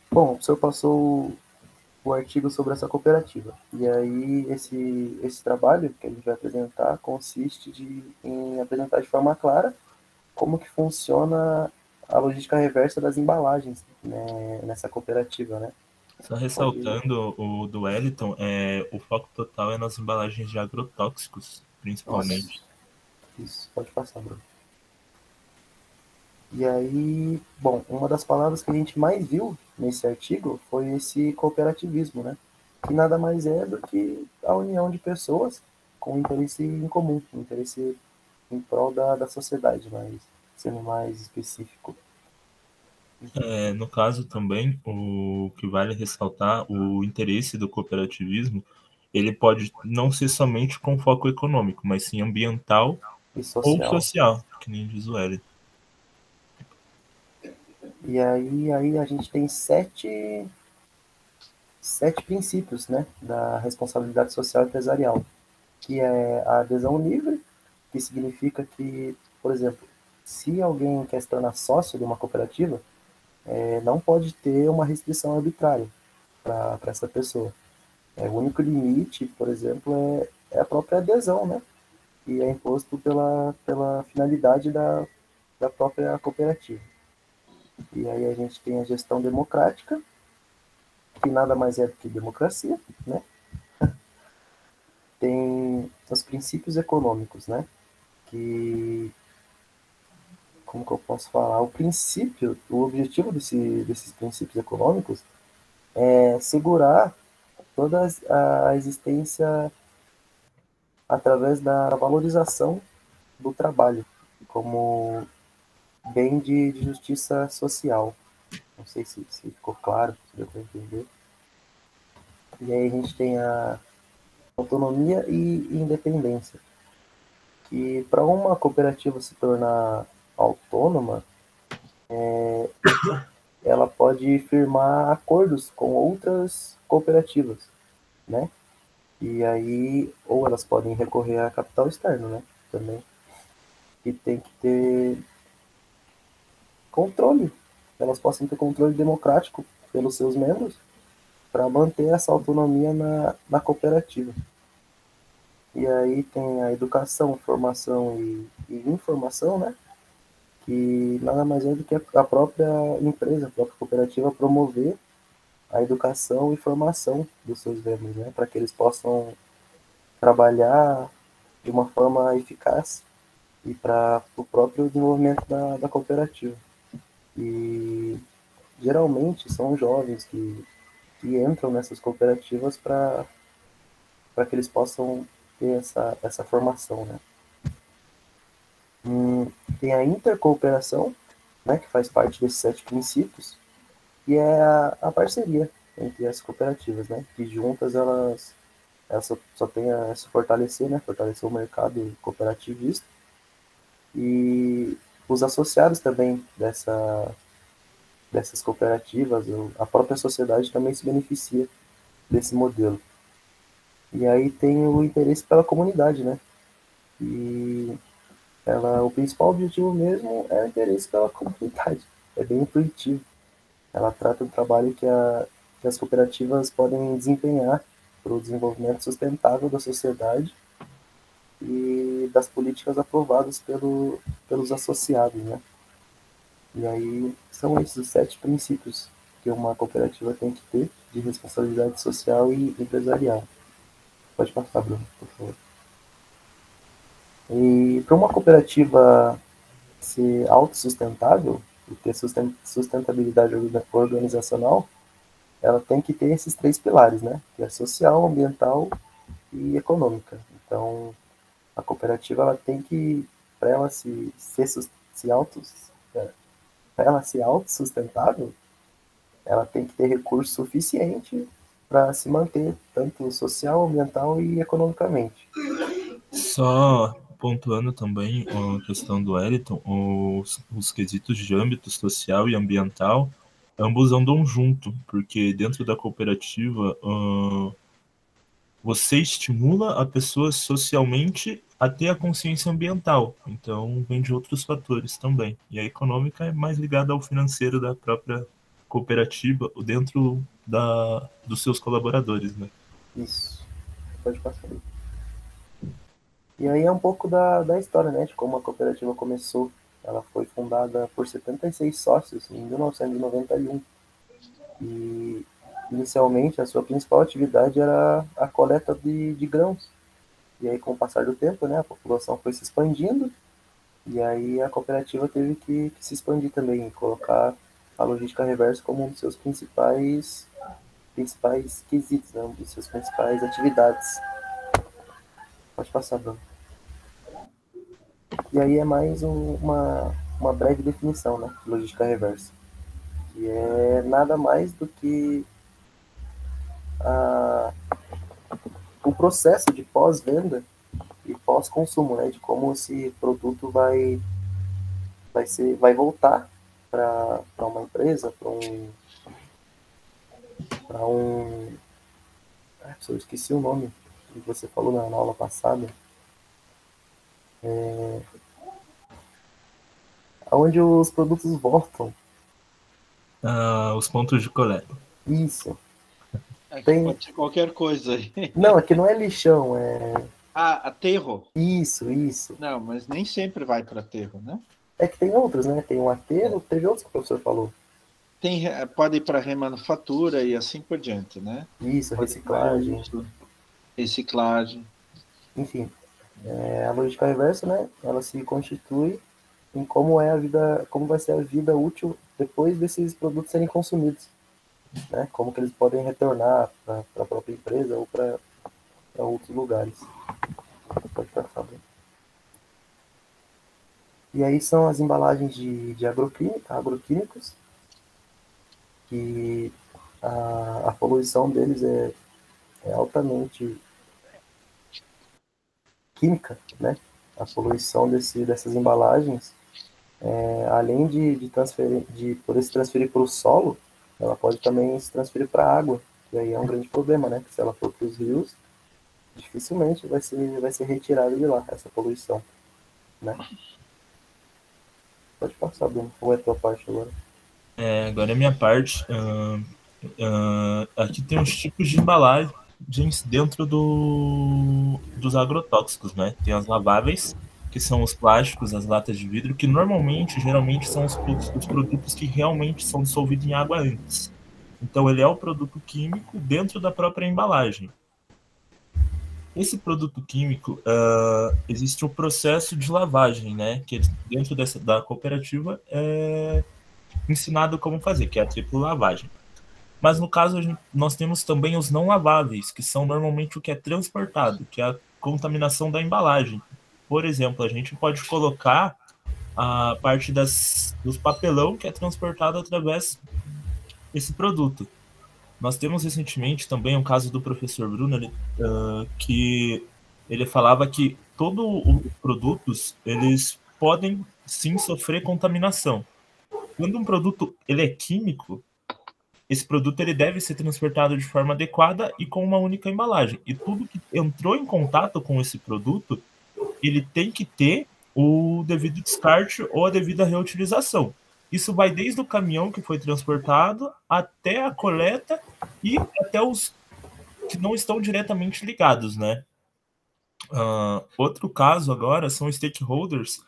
Bom, o senhor passou o artigo sobre essa cooperativa. E aí, esse trabalho que a gente vai apresentar consiste em apresentar de forma clara como que funciona a logística reversa das embalagens, né, nessa cooperativa, né? Só ressaltando o do Wellington, o foco total é nas embalagens de agrotóxicos, principalmente. Nossa. Isso, pode passar, Bruno. E aí, bom, uma das palavras que a gente mais viu nesse artigo foi esse cooperativismo, né? Que nada mais é do que a união de pessoas com interesse em comum, interesse em prol da sociedade, mas sendo mais específico. No caso também, o que vale ressaltar, o interesse do cooperativismo, ele pode não ser somente com foco econômico, mas sim ambiental E social. ou social, que nem diz o Wellington. E aí a gente tem sete princípios, né, da responsabilidade social empresarial, que é a adesão livre, que significa que, por exemplo, se alguém quer se tornar sócio de uma cooperativa, não pode ter uma restrição arbitrária para essa pessoa. O único limite, por exemplo, é a própria adesão, né, e é imposto pela finalidade da própria cooperativa. E aí a gente tem a gestão democrática, que nada mais é do que democracia, né? Tem os princípios econômicos, né? Que, como que eu posso falar? O objetivo desses princípios econômicos é segurar toda a existência através da valorização do trabalho como bem de justiça social. Não sei se ficou claro, se deu para entender. E aí a gente tem a autonomia e independência, que para uma cooperativa se tornar autônoma, ela pode firmar acordos com outras cooperativas, né? E aí, ou elas podem recorrer a capital externo, né? Também. E tem que ter controle, elas possam ter controle democrático pelos seus membros para manter essa autonomia na cooperativa. E aí tem a educação, formação e informação, né? Que nada mais é do que a própria empresa, a própria cooperativa promover a educação e formação dos seus membros, né? Para que eles possam trabalhar de uma forma eficaz e para o próprio desenvolvimento da cooperativa. E geralmente são jovens que entram nessas cooperativas para que eles possam ter essa formação, né? Tem a intercooperação, né, que faz parte desses 7 princípios, e é a parceria entre as cooperativas, né, que juntas elas só têm a se fortalecer, né, fortalecer o mercado cooperativista, e os associados também dessas cooperativas, a própria sociedade também se beneficia desse modelo. E aí tem o interesse pela comunidade, né, e o principal objetivo mesmo é o interesse pela comunidade. É bem intuitivo. Ela trata do trabalho que as cooperativas podem desempenhar para o desenvolvimento sustentável da sociedade e das políticas aprovadas pelos associados, né? E aí são esses os 7 princípios que uma cooperativa tem que ter de responsabilidade social e empresarial. Pode passar, Bruno, por favor. E para uma cooperativa ser autossustentável e ter sustentabilidade organizacional, ela tem que ter esses 3 pilares, né? Que é social, ambiental e econômica. Então, a cooperativa ela tem que, para ela para ela ser autossustentável, ela tem que ter recurso suficiente para se manter tanto social, ambiental e economicamente. Só pontuando também a questão do Wellington, os quesitos de âmbito social e ambiental, ambos andam junto, porque dentro da cooperativa você estimula a pessoa socialmente a ter a consciência ambiental, então vem de outros fatores também. E a econômica é mais ligada ao financeiro da própria cooperativa, dentro dos seus colaboradores, né? Isso. Pode passar. E aí é um pouco da história, né, de como a cooperativa começou. Ela foi fundada por 76 sócios em 1991. E inicialmente a sua principal atividade era a coleta de grãos. E aí com o passar do tempo, né, a população foi se expandindo e aí a cooperativa teve que se expandir também e colocar a logística reversa como um dos seus principais quesitos, né, um dos seus principais atividades. Pode passar, Bruno. E aí é mais uma breve definição, né, de logística reversa, que é nada mais do que o processo de pós-venda e pós-consumo, né, de como esse produto vai voltar para uma empresa, eu esqueci o nome que você falou na aula passada, aonde os produtos voltam. Os pontos de coleta. Isso. Pode ser qualquer coisa aí. Não, aqui não é lixão, é... aterro. Isso. Não, mas nem sempre vai para aterro, né? É que tem outros, né? Tem um aterro, teve outros que o professor falou. Pode ir para remanufatura e assim por diante, né? Isso, reciclagem. Reciclagem. Enfim, a logística reversa, né? Ela se constitui em como vai ser a vida útil depois desses produtos serem consumidos, né? Como que eles podem retornar para a própria empresa ou para outros lugares. Pode passar, Bruno. E aí são as embalagens de agroquímicos, que a poluição deles é altamente química, né? A poluição dessas embalagens, além de poder se transferir para o solo, ela pode também se transferir para a água, e aí é um grande problema, né? Porque se ela for para os rios, dificilmente vai ser retirada de lá essa poluição, né? Pode passar, Bruno. Qual é a tua parte agora? Agora é a minha parte. Aqui tem os tipos de embalagens dentro dos agrotóxicos, né? Tem as laváveis, que são os plásticos, as latas de vidro, que geralmente são os produtos que realmente são dissolvidos em água antes. Então ele é o produto químico dentro da própria embalagem. Esse produto químico, existe o processo de lavagem, né? Que dentro da cooperativa é ensinado como fazer, que é a tripla lavagem. Mas no caso, nós temos também os não laváveis, que são normalmente o que é transportado, que é a contaminação da embalagem. Por exemplo, a gente pode colocar a parte dos papelão que é transportado através desse produto. Nós temos recentemente também o caso do professor Bruno, que ele falava que todos os produtos, eles podem sim sofrer contaminação. Quando um produto ele é químico, esse produto ele deve ser transportado de forma adequada e com uma única embalagem. E tudo que entrou em contato com esse produto, ele tem que ter o devido descarte ou a devida reutilização. Isso vai desde o caminhão que foi transportado até a coleta e até os que não estão diretamente ligados, né? Outro caso agora são stakeholders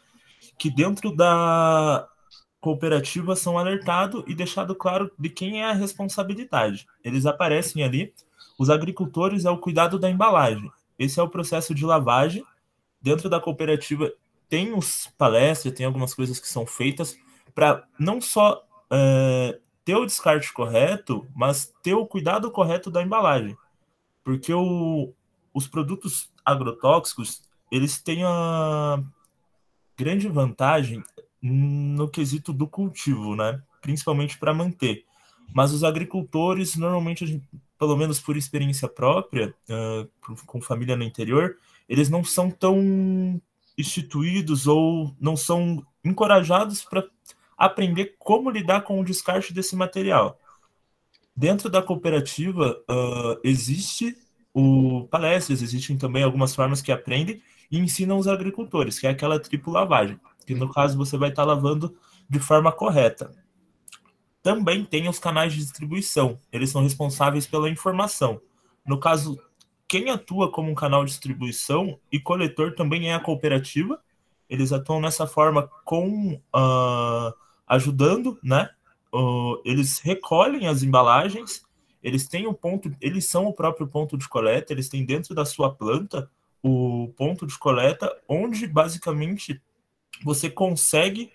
que dentro da cooperativa são alertados e deixado claro de quem é a responsabilidade. Eles aparecem ali, os agricultores é o cuidado da embalagem. Esse é o processo de lavagem. Dentro da cooperativa tem os palestras, tem algumas coisas que são feitas para não só ter o descarte correto, mas ter o cuidado correto da embalagem. Porque os produtos agrotóxicos, eles têm a grande vantagem no quesito do cultivo, né? Principalmente para manter. Mas os agricultores, normalmente, pelo menos por experiência própria, com família no interior, eles não são tão instituídos ou não são encorajados para aprender como lidar com o descarte desse material. Dentro da cooperativa, existe palestras, existem também algumas formas que aprendem e ensinam os agricultores, que é aquela tripla lavagem, que no caso você vai estar lavando de forma correta. Também tem os canais de distribuição, eles são responsáveis pela informação. No caso, quem atua como um canal de distribuição e coletor também é a cooperativa, eles atuam nessa forma ajudando, né? Eles recolhem as embalagens, eles são o próprio ponto de coleta, eles têm dentro da sua planta o ponto de coleta, onde basicamente você consegue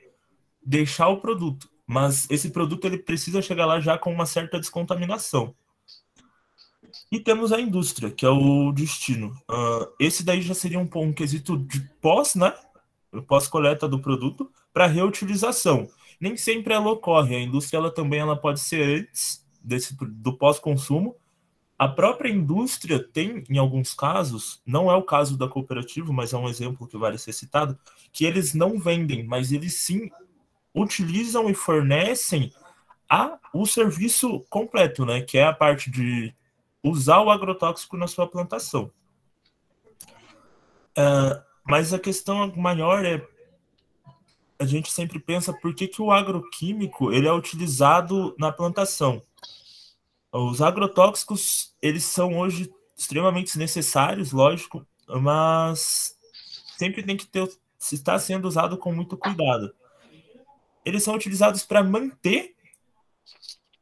deixar o produto, mas esse produto ele precisa chegar lá já com uma certa descontaminação. E temos a indústria, que é o destino. Esse daí já seria um quesito de né? Pós-coleta do produto para reutilização. Nem sempre ela ocorre. A indústria ela pode ser antes do pós-consumo. A própria indústria tem, em alguns casos, não é o caso da cooperativa, mas é um exemplo que vale ser citado, que eles não vendem, mas eles sim utilizam e fornecem o serviço completo, né? Que é a parte de usar o agrotóxico na sua plantação. Mas a questão maior a gente sempre pensa por que o agroquímico ele é utilizado na plantação. Os agrotóxicos, eles são hoje extremamente necessários, lógico, mas sempre tem que estar sendo usado com muito cuidado. Eles são utilizados para manter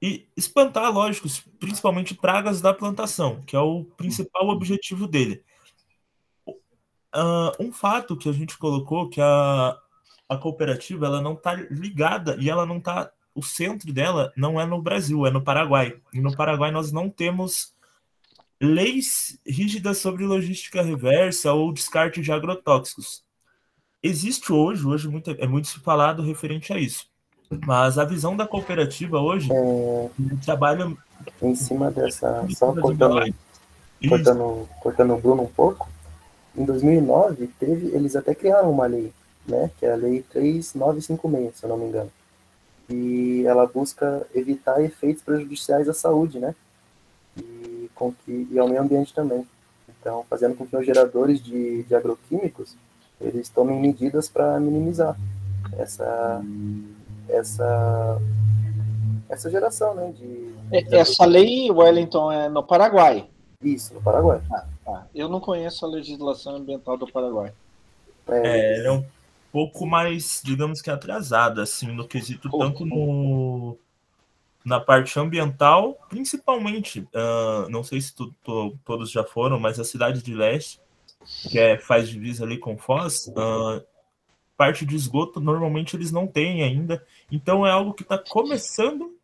e espantar, lógico, principalmente pragas da plantação, que é o principal objetivo dele. Um fato que a gente colocou, que a cooperativa ela não está ligada e ela não está... O centro dela não é no Brasil, é no Paraguai. E no Paraguai nós não temos leis rígidas sobre logística reversa ou descarte de agrotóxicos. existe hoje é muito se falado referente a isso. Mas a visão da cooperativa hoje trabalha Em cima dessa, em só cima das embalagens. cortando o Bruno um pouco, em 2009 eles até criaram uma lei, né, que é a Lei 3956, se eu não me engano. E ela busca evitar efeitos prejudiciais à saúde, né, e ao meio ambiente também. Então, fazendo com que os geradores de agroquímicos eles tomem medidas para minimizar essa geração, né, Essa lei, Wellington, é no Paraguai. Isso, no Paraguai. Tá. Eu não conheço a legislação ambiental do Paraguai. É um pouco mais, digamos que atrasada, assim, no quesito tanto na parte ambiental, principalmente, não sei se todos já foram, mas a cidade de Leste, que faz divisa ali com Foz, parte de esgoto normalmente eles não têm ainda, então é algo que está começando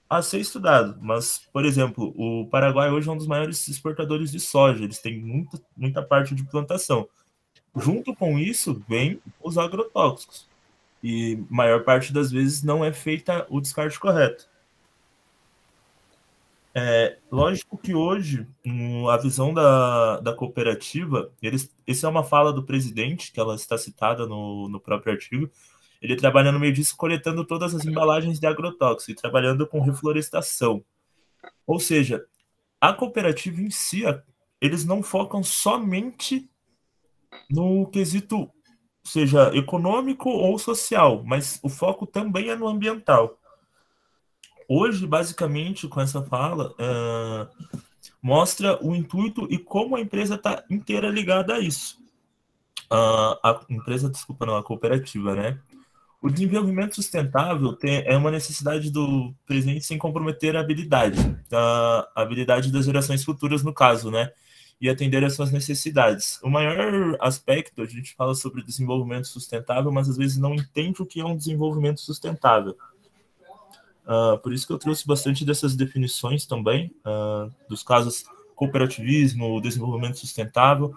a ser estudado. Mas, por exemplo, o Paraguai hoje é um dos maiores exportadores de soja, eles têm muita parte de plantação. Junto com isso, vem os agrotóxicos. E maior parte das vezes não é feita o descarte correto. Lógico que hoje, a visão da cooperativa, essa é uma fala do presidente, que ela está citada no próprio artigo, ele trabalha no meio disso coletando todas as embalagens de agrotóxicos e trabalhando com reflorestação. Ou seja, a cooperativa em si, eles não focam somente no quesito, seja econômico ou social, mas o foco também é no ambiental. Hoje, basicamente, com essa fala, mostra o intuito e como a empresa está inteira ligada a isso. A empresa, desculpa, não, a cooperativa, né? O desenvolvimento sustentável é uma necessidade do presente sem comprometer a habilidade das gerações futuras, no caso, né? E atender às suas necessidades. O maior aspecto, a gente fala sobre desenvolvimento sustentável, mas às vezes não entende o que é um desenvolvimento sustentável. Por isso que eu trouxe bastante dessas definições também, dos casos cooperativismo, desenvolvimento sustentável,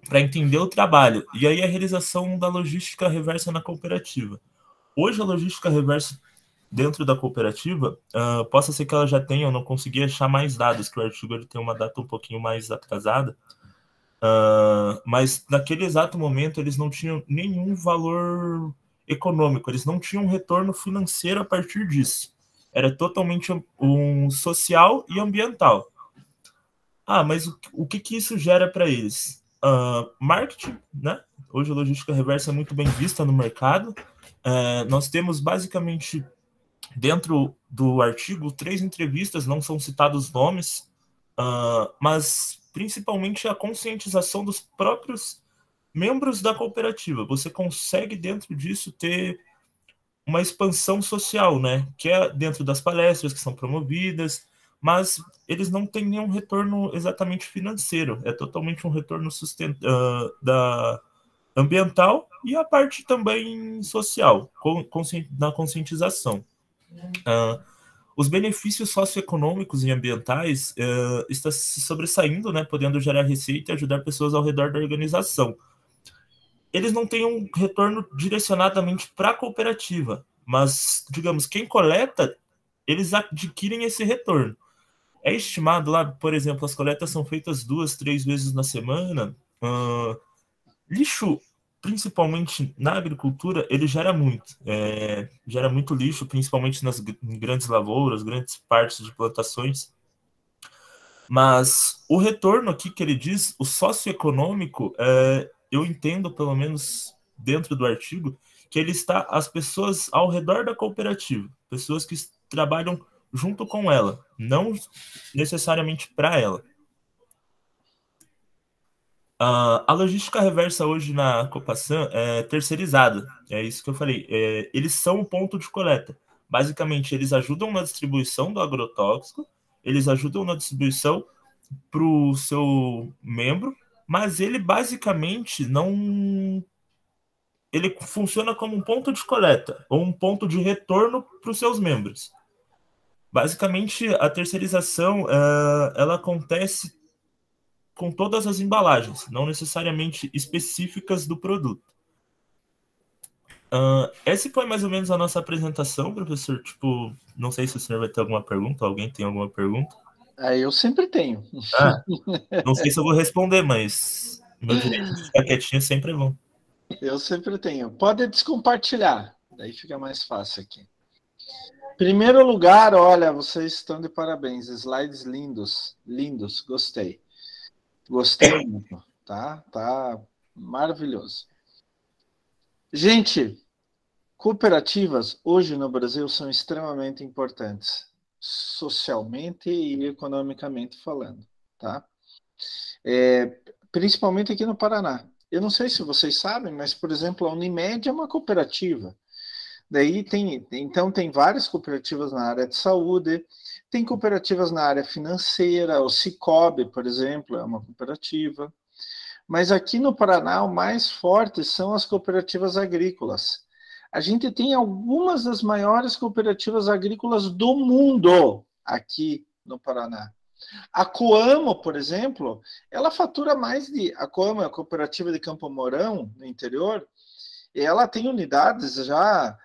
para entender o trabalho. E aí a realização da logística reversa na cooperativa. Hoje a logística reversa dentro da cooperativa, possa ser que ela já tenha, eu não consegui achar mais dados, que o artigo ele tem uma data um pouquinho mais atrasada, mas naquele exato momento eles não tinham nenhum valor econômico, eles não tinham retorno financeiro a partir disso. Era totalmente um social e ambiental. Mas o que isso gera para eles? Marketing, né? Hoje a logística reversa é muito bem vista no mercado. Nós temos basicamente dentro do artigo 3 entrevistas, não são citados nomes, mas principalmente a conscientização dos próprios membros da cooperativa. Você consegue dentro disso ter uma expansão social, né? Que é dentro das palestras que são promovidas, mas eles não têm nenhum retorno exatamente financeiro. É totalmente um retorno ambiental e a parte também social, na conscientização. Os benefícios socioeconômicos e ambientais estão se sobressaindo, né, podendo gerar receita e ajudar pessoas ao redor da organização. Eles não têm um retorno direcionadamente para a cooperativa, mas, digamos, quem coleta, eles adquirem esse retorno. É estimado lá, por exemplo, as coletas são feitas 2, 3 vezes na semana. Lixo, principalmente na agricultura, ele gera muito. Gera muito lixo, principalmente nas grandes lavouras, grandes partes de plantações. Mas o retorno aqui que ele diz, o socioeconômico, eu entendo, pelo menos dentro do artigo, que ele está as pessoas ao redor da cooperativa, pessoas que trabalham junto com ela, não necessariamente para ela. A logística reversa hoje na Copassan é terceirizada, é isso que eu falei. Eles são o ponto de coleta. Basicamente, eles ajudam na distribuição do agrotóxico, eles ajudam na distribuição para o seu membro, mas ele basicamente não... Ele funciona como um ponto de coleta, ou um ponto de retorno para os seus membros. Basicamente, a terceirização ela acontece com todas as embalagens, não necessariamente específicas do produto. Essa foi mais ou menos a nossa apresentação, professor. Tipo, não sei se o senhor vai ter alguma pergunta, alguém tem alguma pergunta? Eu sempre tenho. Ah, não sei se eu vou responder, mas meu direito de ficar quietinho sempre é bom. Eu sempre tenho. Pode descompartilhar, daí fica mais fácil aqui. Primeiro lugar, olha, vocês estão de parabéns. Slides lindos, lindos, gostei. Gostei muito, tá? Tá maravilhoso. Gente, cooperativas hoje no Brasil são extremamente importantes, socialmente e economicamente falando, tá? Principalmente aqui no Paraná. Eu não sei se vocês sabem, mas, por exemplo, a Unimed é uma cooperativa. Então tem várias cooperativas na área de saúde, tem cooperativas na área financeira, o Cicobi, por exemplo, é uma cooperativa. Mas aqui no Paraná, o mais forte são as cooperativas agrícolas. A gente tem algumas das maiores cooperativas agrícolas do mundo aqui no Paraná. A Coamo, por exemplo, ela fatura mais de... A Coamo é a cooperativa de Campo Mourão, no interior, e ela tem unidades já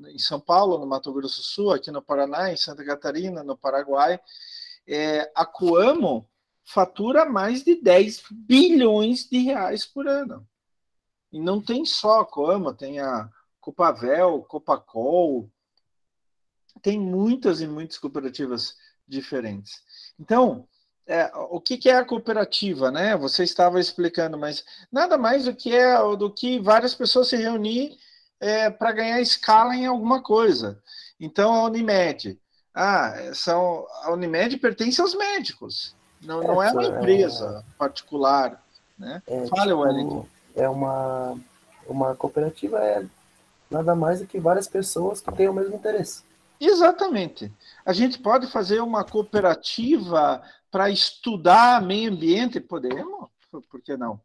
em São Paulo, no Mato Grosso do Sul, aqui no Paraná, em Santa Catarina, no Paraguai. A Coamo fatura mais de 10 bilhões de reais por ano. E não tem só a Coamo, tem a Copavel, Copacol, tem muitas e muitas cooperativas diferentes. Então, o que é a cooperativa, né? Você estava explicando, mas nada mais do que várias pessoas se reunir para ganhar escala em alguma coisa. Então, a Unimed. A Unimed pertence aos médicos. Não é uma empresa particular. Né? Fala, Wellington. Uma cooperativa nada mais do que várias pessoas que têm o mesmo interesse. Exatamente. A gente pode fazer uma cooperativa para estudar meio ambiente? Podemos, por que não?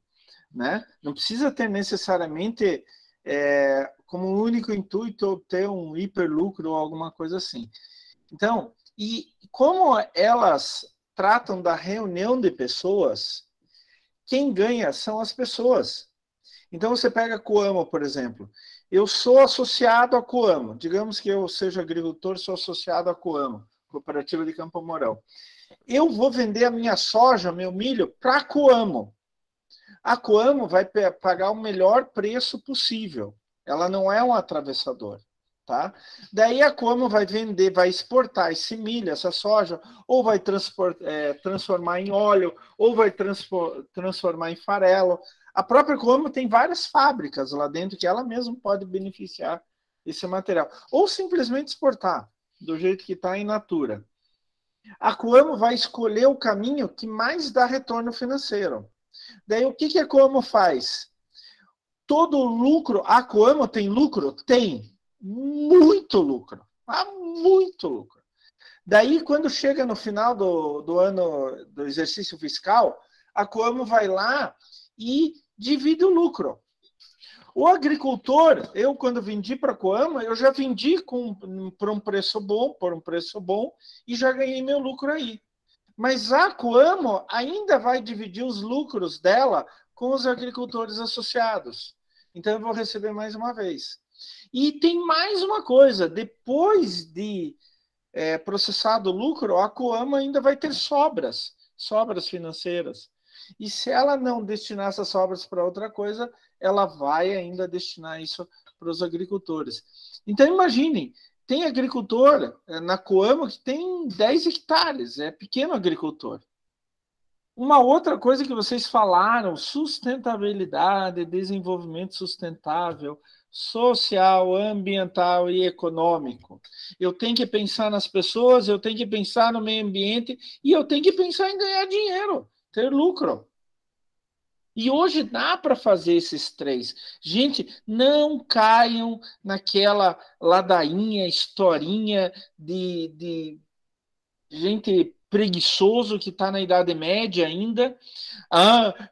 Né? Não precisa ter necessariamente como único intuito ter um hiperlucro ou alguma coisa assim. Então, e como elas tratam da reunião de pessoas, quem ganha são as pessoas. Então, você pega a Coamo, por exemplo. Eu sou associado à Coamo. Digamos que eu seja agricultor, sou associado à Coamo, Cooperativa de Campo Mourão. Eu vou vender a minha soja, meu milho, para a Coamo. A Coamo vai pagar o melhor preço possível. Ela não é um atravessador. Tá? Daí a Coamo vai vender, vai exportar esse milho, essa soja, ou vai transformar em óleo, ou vai transformar em farelo. A própria Coamo tem várias fábricas lá dentro que ela mesma pode beneficiar esse material. Ou simplesmente exportar, do jeito que está in natura. A Coamo vai escolher o caminho que mais dá retorno financeiro. Daí o que a Coamo faz? Todo o lucro, a Coamo tem lucro? Tem. Muito lucro. Muito lucro. Daí, quando chega no final do ano do exercício fiscal, a Coamo vai lá e divide o lucro. O agricultor, eu quando vendi para a Coamo, eu já vendi por um preço bom, e já ganhei meu lucro aí. Mas a Coamo ainda vai dividir os lucros dela com os agricultores associados. Então eu vou receber mais uma vez. E tem mais uma coisa, depois de processado o lucro, a Coamo ainda vai ter sobras financeiras. E se ela não destinar essas sobras para outra coisa, ela vai ainda destinar isso para os agricultores. Então imaginem, tem agricultor na Coamo que tem 10 hectares, é pequeno agricultor. Uma outra coisa que vocês falaram, sustentabilidade, desenvolvimento sustentável, social, ambiental e econômico. Eu tenho que pensar nas pessoas, eu tenho que pensar no meio ambiente e eu tenho que pensar em ganhar dinheiro, ter lucro. E hoje dá para fazer esses três. Gente, não caiam naquela ladainha, historinha de gente preguiçoso que está na Idade Média ainda.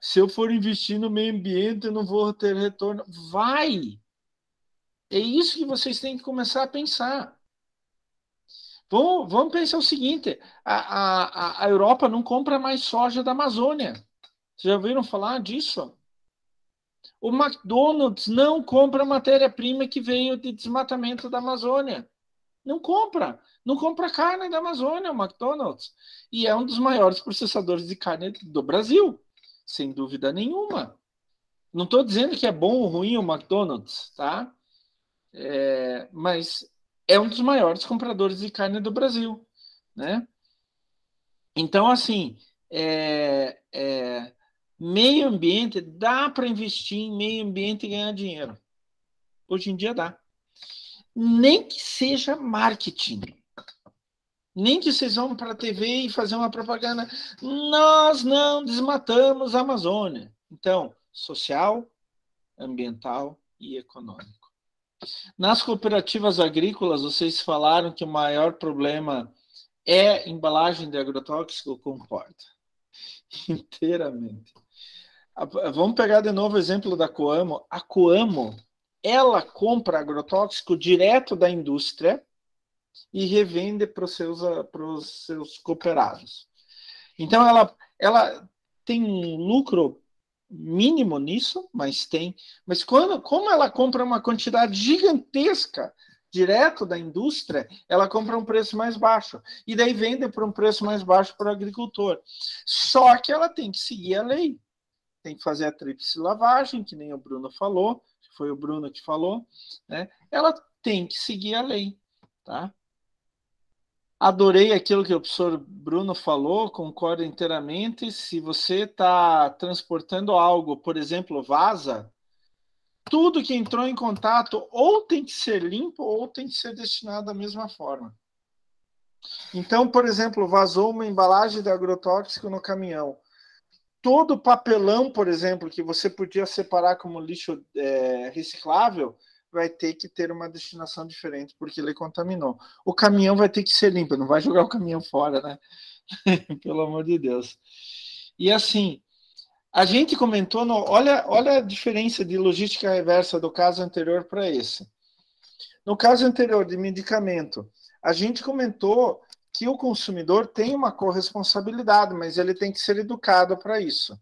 Se eu for investir no meio ambiente, eu não vou ter retorno. Vai! É isso que vocês têm que começar a pensar. Vamos pensar o seguinte, a Europa não compra mais soja da Amazônia. Vocês já ouviram falar disso? O McDonald's não compra matéria-prima que veio de desmatamento da Amazônia. Não compra. Não compra carne da Amazônia, o McDonald's. E é um dos maiores processadores de carne do Brasil, sem dúvida nenhuma. Não estou dizendo que é bom ou ruim o McDonald's, tá? Mas é um dos maiores compradores de carne do Brasil, né? Então, assim, meio ambiente, dá para investir em meio ambiente e ganhar dinheiro. Hoje em dia dá. Nem que seja marketing. Nem que vocês vão para a TV e fazer uma propaganda. Nós não desmatamos a Amazônia. Então, social, ambiental e econômico. Nas cooperativas agrícolas, vocês falaram que o maior problema é embalagem de agrotóxico, eu concordo. Inteiramente. Vamos pegar de novo o exemplo da Coamo. A Coamo, ela compra agrotóxico direto da indústria e revende para os seus cooperados. Então, ela tem um lucro mínimo nisso, mas tem. Mas como ela compra uma quantidade gigantesca direto da indústria, ela compra um preço mais baixo. E daí vende por um preço mais baixo para o agricultor. Só que ela tem que seguir a lei. Tem que fazer a tríplice lavagem, que nem o Bruno falou, foi o Bruno que falou, né? Ela tem que seguir a lei, tá? Adorei aquilo que o professor Bruno falou, concordo inteiramente. Se você está transportando algo, por exemplo, vaza, tudo que entrou em contato ou tem que ser limpo ou tem que ser destinado da mesma forma. Então, por exemplo, vazou uma embalagem de agrotóxico no caminhão. Todo o papelão, por exemplo, que você podia separar como lixo reciclável, vai ter que ter uma destinação diferente, porque ele contaminou. O caminhão vai ter que ser limpo, não vai jogar o caminhão fora, né? Pelo amor de Deus. E assim, a gente comentou, olha a diferença de logística reversa do caso anterior para esse. No caso anterior de medicamento, a gente comentou que o consumidor tem uma corresponsabilidade, mas ele tem que ser educado para isso.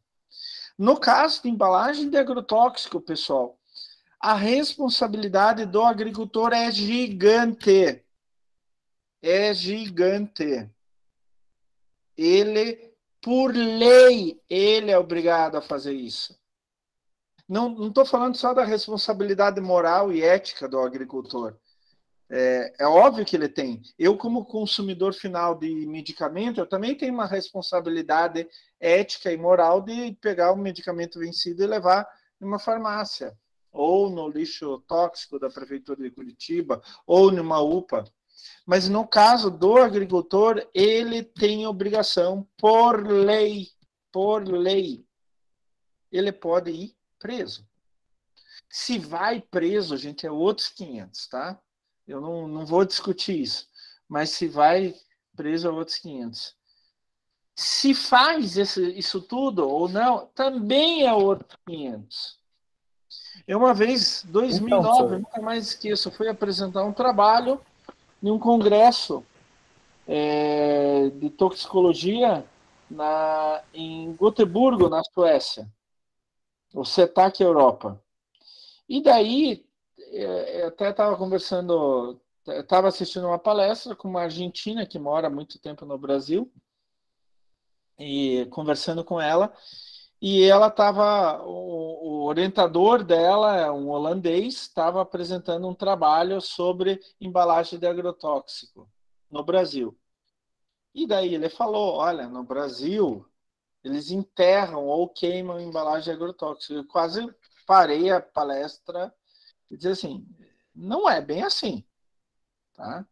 No caso de embalagem de agrotóxico, pessoal, a responsabilidade do agricultor é gigante. É gigante. Ele, por lei, ele é obrigado a fazer isso. Não estou falando só da responsabilidade moral e ética do agricultor. É óbvio que ele tem. Eu, como consumidor final de medicamento, eu também tenho uma responsabilidade ética e moral de pegar o medicamento vencido e levar numa farmácia, ou no lixo tóxico da Prefeitura de Curitiba, ou numa UPA. Mas no caso do agricultor, ele tem obrigação por lei. Ele pode ir preso. Se vai preso, gente, é outros 500, tá? Eu não vou discutir isso. Mas se vai preso, é outros 500. Se faz isso tudo ou não, também é outros 500. Eu uma vez, 2009, eu nunca mais esqueço, fui apresentar um trabalho em um congresso de toxicologia em Gotemburgo, na Suécia, o CETAC Europa. E daí, eu até estava conversando, estava assistindo uma palestra com uma argentina que mora há muito tempo no Brasil, e conversando com ela, e ela estava, o orientador dela, um holandês, estava apresentando um trabalho sobre embalagem de agrotóxico no Brasil. E daí ele falou, olha, no Brasil, eles enterram ou queimam embalagem de agrotóxico. Eu quase parei a palestra e disse assim, não é bem assim, tá?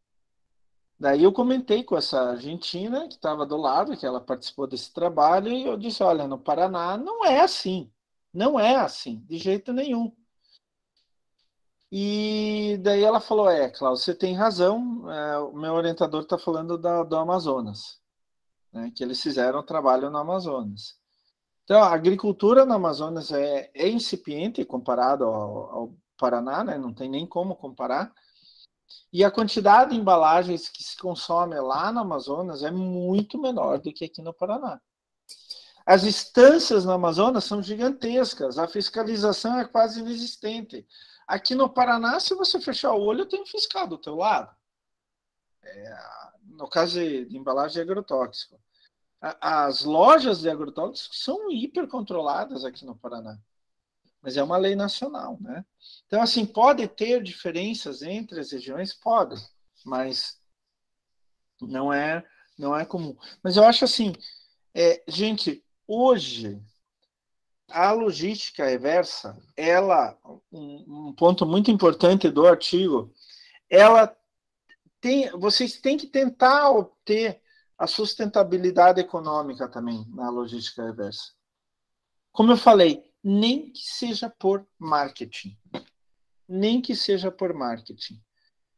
Daí eu comentei com essa argentina que estava do lado, que ela participou desse trabalho, e eu disse, olha, no Paraná não é assim. Não é assim, de jeito nenhum. E daí ela falou, Cláudio, você tem razão, o meu orientador está falando do Amazonas, né, que eles fizeram trabalho no Amazonas. Então, a agricultura no Amazonas é incipiente comparado ao Paraná, né, não tem nem como comparar. E a quantidade de embalagens que se consome lá no Amazonas é muito menor do que aqui no Paraná. As instâncias no Amazonas são gigantescas, a fiscalização é quase inexistente. Aqui no Paraná, se você fechar o olho, tem um fiscal do teu lado. No caso de embalagem de agrotóxico. As lojas de agrotóxicos são hipercontroladas aqui no Paraná. Mas é uma lei nacional, né? Então, assim, pode ter diferenças entre as regiões? Pode, mas não é comum. Mas eu acho assim, gente, hoje, a logística reversa, ela, um ponto muito importante do artigo, vocês têm que tentar obter a sustentabilidade econômica também na logística reversa. Como eu falei, nem que seja por marketing. Nem que seja por marketing,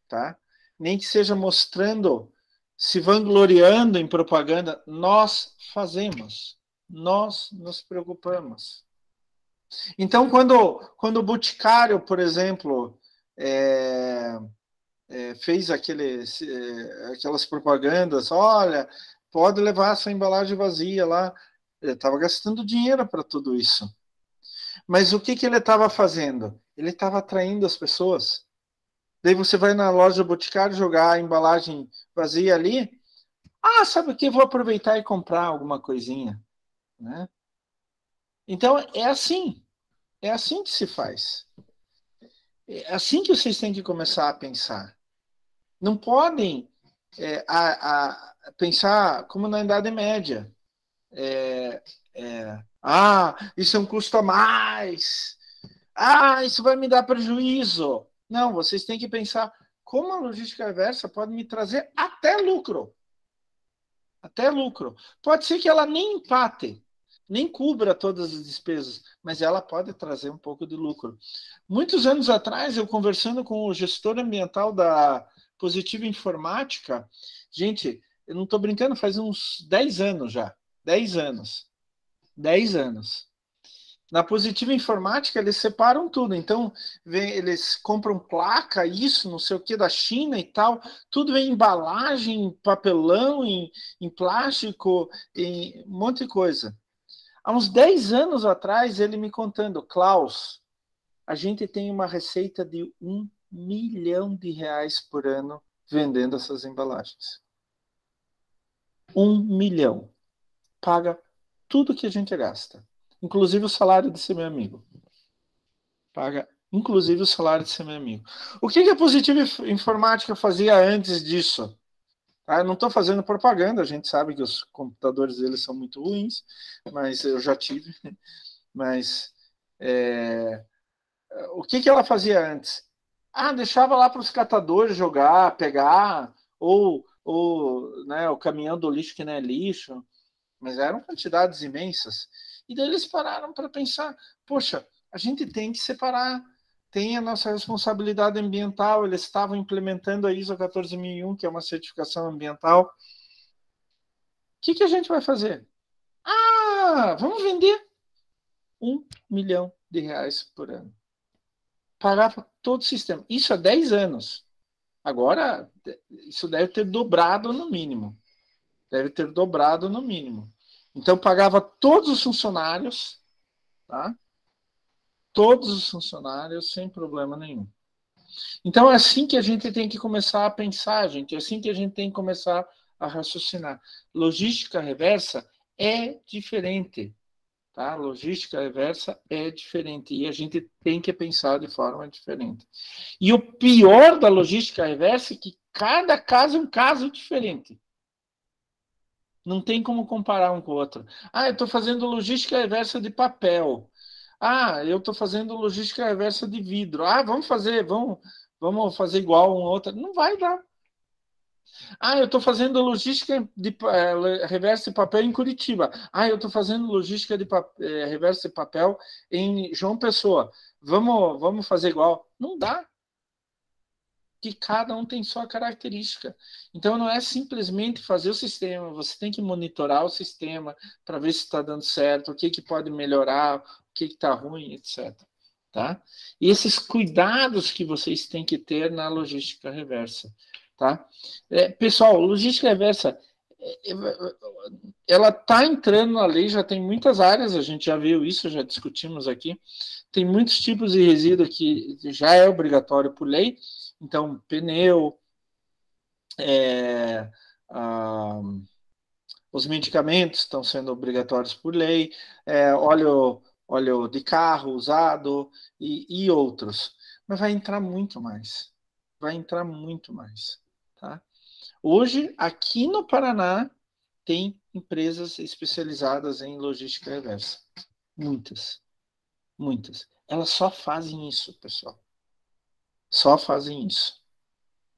tá? Nem que seja mostrando, se vangloriando em propaganda, nós fazemos, nós nos preocupamos. Então, quando o Boticário, por exemplo, fez aquelas propagandas, olha, pode levar essa embalagem vazia lá, ele estava gastando dinheiro para tudo isso. Mas o que ele estava fazendo? Ele estava atraindo as pessoas. Daí você vai na loja do Boticário jogar a embalagem vazia ali. Ah, sabe o que? Vou aproveitar e comprar alguma coisinha. Né? Então, é assim. É assim que se faz. É assim que vocês têm que começar a pensar. Não podem pensar como na Idade Média. Isso é um custo a mais. Isso vai me dar prejuízo. Não, vocês têm que pensar como a logística reversa pode me trazer até lucro. Até lucro. Pode ser que ela nem empate, nem cubra todas as despesas, mas ela pode trazer um pouco de lucro. Muitos anos atrás, eu conversando com o gestor ambiental da Positiva Informática, gente, eu não estou brincando, faz uns 10 anos já. 10 anos. 10 anos. Na Positiva Informática, eles separam tudo. Então, eles compram placa, isso, não sei o que, da China e tal. Tudo vem em embalagem, em papelão, em plástico, em um monte de coisa. Há uns 10 anos atrás, ele me contando, Klaus, a gente tem uma receita de R$1 milhão por ano vendendo essas embalagens. 1 milhão. Paga tudo que a gente gasta. Inclusive o salário de ser meu amigo. Paga, inclusive, o salário de ser meu amigo. O que a Positiva Informática fazia antes disso? Eu não estou fazendo propaganda, a gente sabe que os computadores deles são muito ruins, mas eu já tive. Mas o que ela fazia antes? Deixava lá para os catadores jogar, pegar, ou né, o caminhão do lixo que não é lixo, mas eram quantidades imensas. E daí eles pararam para pensar, poxa, a gente tem que separar, tem a nossa responsabilidade ambiental, eles estavam implementando a ISO 14001, que é uma certificação ambiental. O que a gente vai fazer? Vamos vender R$1 milhão por ano. Pagava todo o sistema. Isso há 10 anos. Agora, isso deve ter dobrado no mínimo. Deve ter dobrado no mínimo. Então, pagava todos os funcionários, tá? Todos os funcionários, sem problema nenhum. Então, é assim que a gente tem que começar a pensar, gente. É assim que a gente tem que começar a raciocinar. Logística reversa é diferente, tá? Logística reversa é diferente. E a gente tem que pensar de forma diferente. E o pior da logística reversa é que cada caso é um caso diferente. Não tem como comparar um com o outro. Eu estou fazendo logística reversa de papel. Eu estou fazendo logística reversa de vidro. Vamos fazer igual um outro. Não vai dar. Eu estou fazendo logística de reversa de papel em Curitiba. Eu estou fazendo logística de reversa de papel em João Pessoa. Vamos fazer igual. Não dá. Que cada um tem sua característica. Então, não é simplesmente fazer o sistema, você tem que monitorar o sistema para ver se está dando certo, o que pode melhorar, o que está ruim, etc. Tá? E esses cuidados que vocês têm que ter na logística reversa. Tá? Pessoal, logística reversa ela está entrando na lei, já tem muitas áreas, a gente já viu isso, já discutimos aqui. Tem muitos tipos de resíduo que já é obrigatório por lei, então pneu, os medicamentos estão sendo obrigatórios por lei, óleo de carro usado e outros. Mas vai entrar muito mais. Vai entrar muito mais. Tá? Hoje, aqui no Paraná, tem empresas especializadas em logística reversa. Muitas. Muitas. Elas só fazem isso, pessoal. Só fazem isso.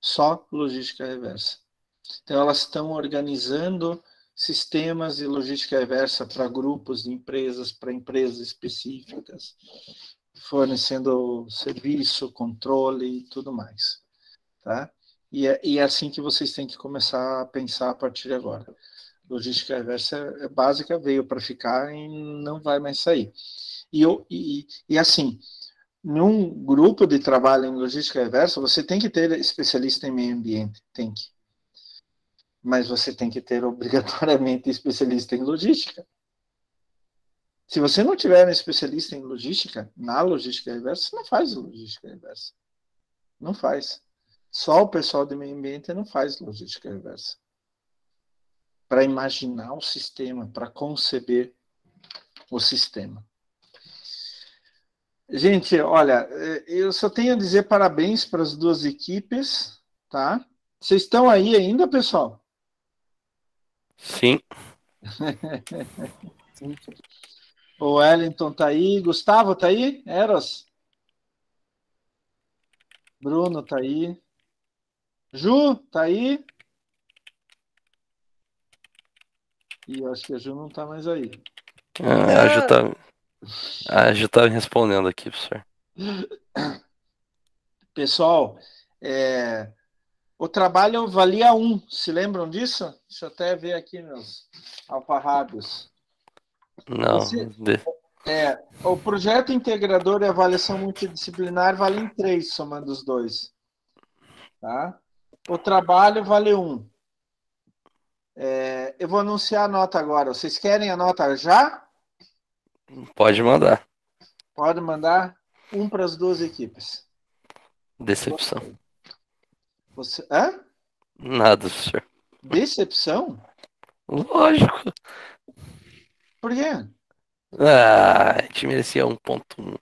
Só logística reversa. Então, elas estão organizando sistemas de logística reversa para grupos de empresas, para empresas específicas, fornecendo serviço, controle e tudo mais. Tá? E é assim que vocês têm que começar a pensar a partir de agora. Logística reversa é básica, veio para ficar e não vai mais sair. E assim, num grupo de trabalho em logística reversa, você tem que ter especialista em meio ambiente, tem que. Mas você tem que ter obrigatoriamente especialista em logística. Se você não tiver um especialista em logística, na logística reversa, você não faz logística reversa. Não faz. Só o pessoal de meio ambiente não faz logística reversa. Para imaginar o sistema, para conceber o sistema. Gente, olha, eu só tenho a dizer parabéns para as duas equipes, tá? Vocês estão aí ainda, pessoal? Sim. O Wellington tá aí, Gustavo tá aí, Eros? Bruno tá aí. Ju, tá aí? E eu acho que a Ju não tá mais aí. A Ju tá me respondendo aqui, professor. Pessoal, o trabalho valia 1. Se lembram disso? Deixa eu até ver aqui meus alfarrábios. Não. O projeto integrador e avaliação multidisciplinar valem 3, somando os dois. Tá? O trabalho vale 1. Eu vou anunciar a nota agora. Vocês querem a nota já? Pode mandar. Pode mandar 1 para as duas equipes. Decepção. Hã? Nada, professor. Decepção? Lógico. Por quê? A gente merecia 1.1.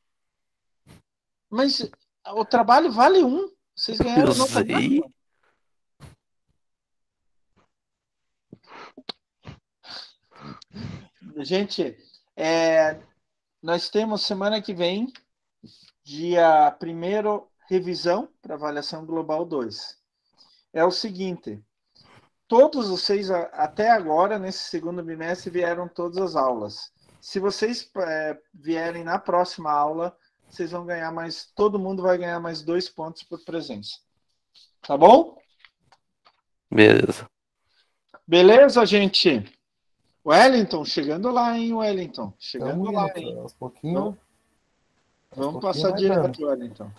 Mas o trabalho vale 1. Vocês ganharam Eu a nota sei. máxima. Gente, nós temos semana que vem, dia 1º, revisão para avaliação global 2. É o seguinte, todos vocês até agora, nesse segundo bimestre, vieram todas as aulas. Se vocês vierem na próxima aula, vocês vão ganhar mais, todo mundo vai ganhar mais 2 pontos por presença. Tá bom? Beleza. Beleza, gente? Wellington, chegando lá, hein, Wellington? Chegando lá, hein? Aos pouquinhos. Vamos passar direto, Wellington.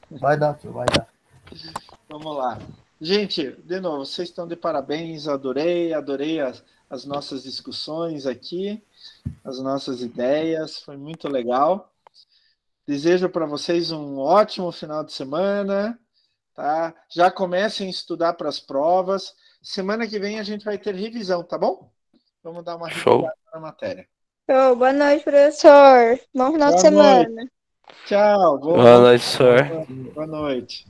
Vai dar, filho, vai dar. Vamos lá. Gente, de novo, vocês estão de parabéns, adorei as nossas discussões aqui, as nossas ideias, foi muito legal. Desejo para vocês um ótimo final de semana, tá? Já comecem a estudar para as provas. Semana que vem a gente vai ter revisão, tá bom? Vamos dar uma revisada na matéria. Show. Boa noite, professor. Bom final de semana. Tchau. Boa noite, senhor. Boa noite.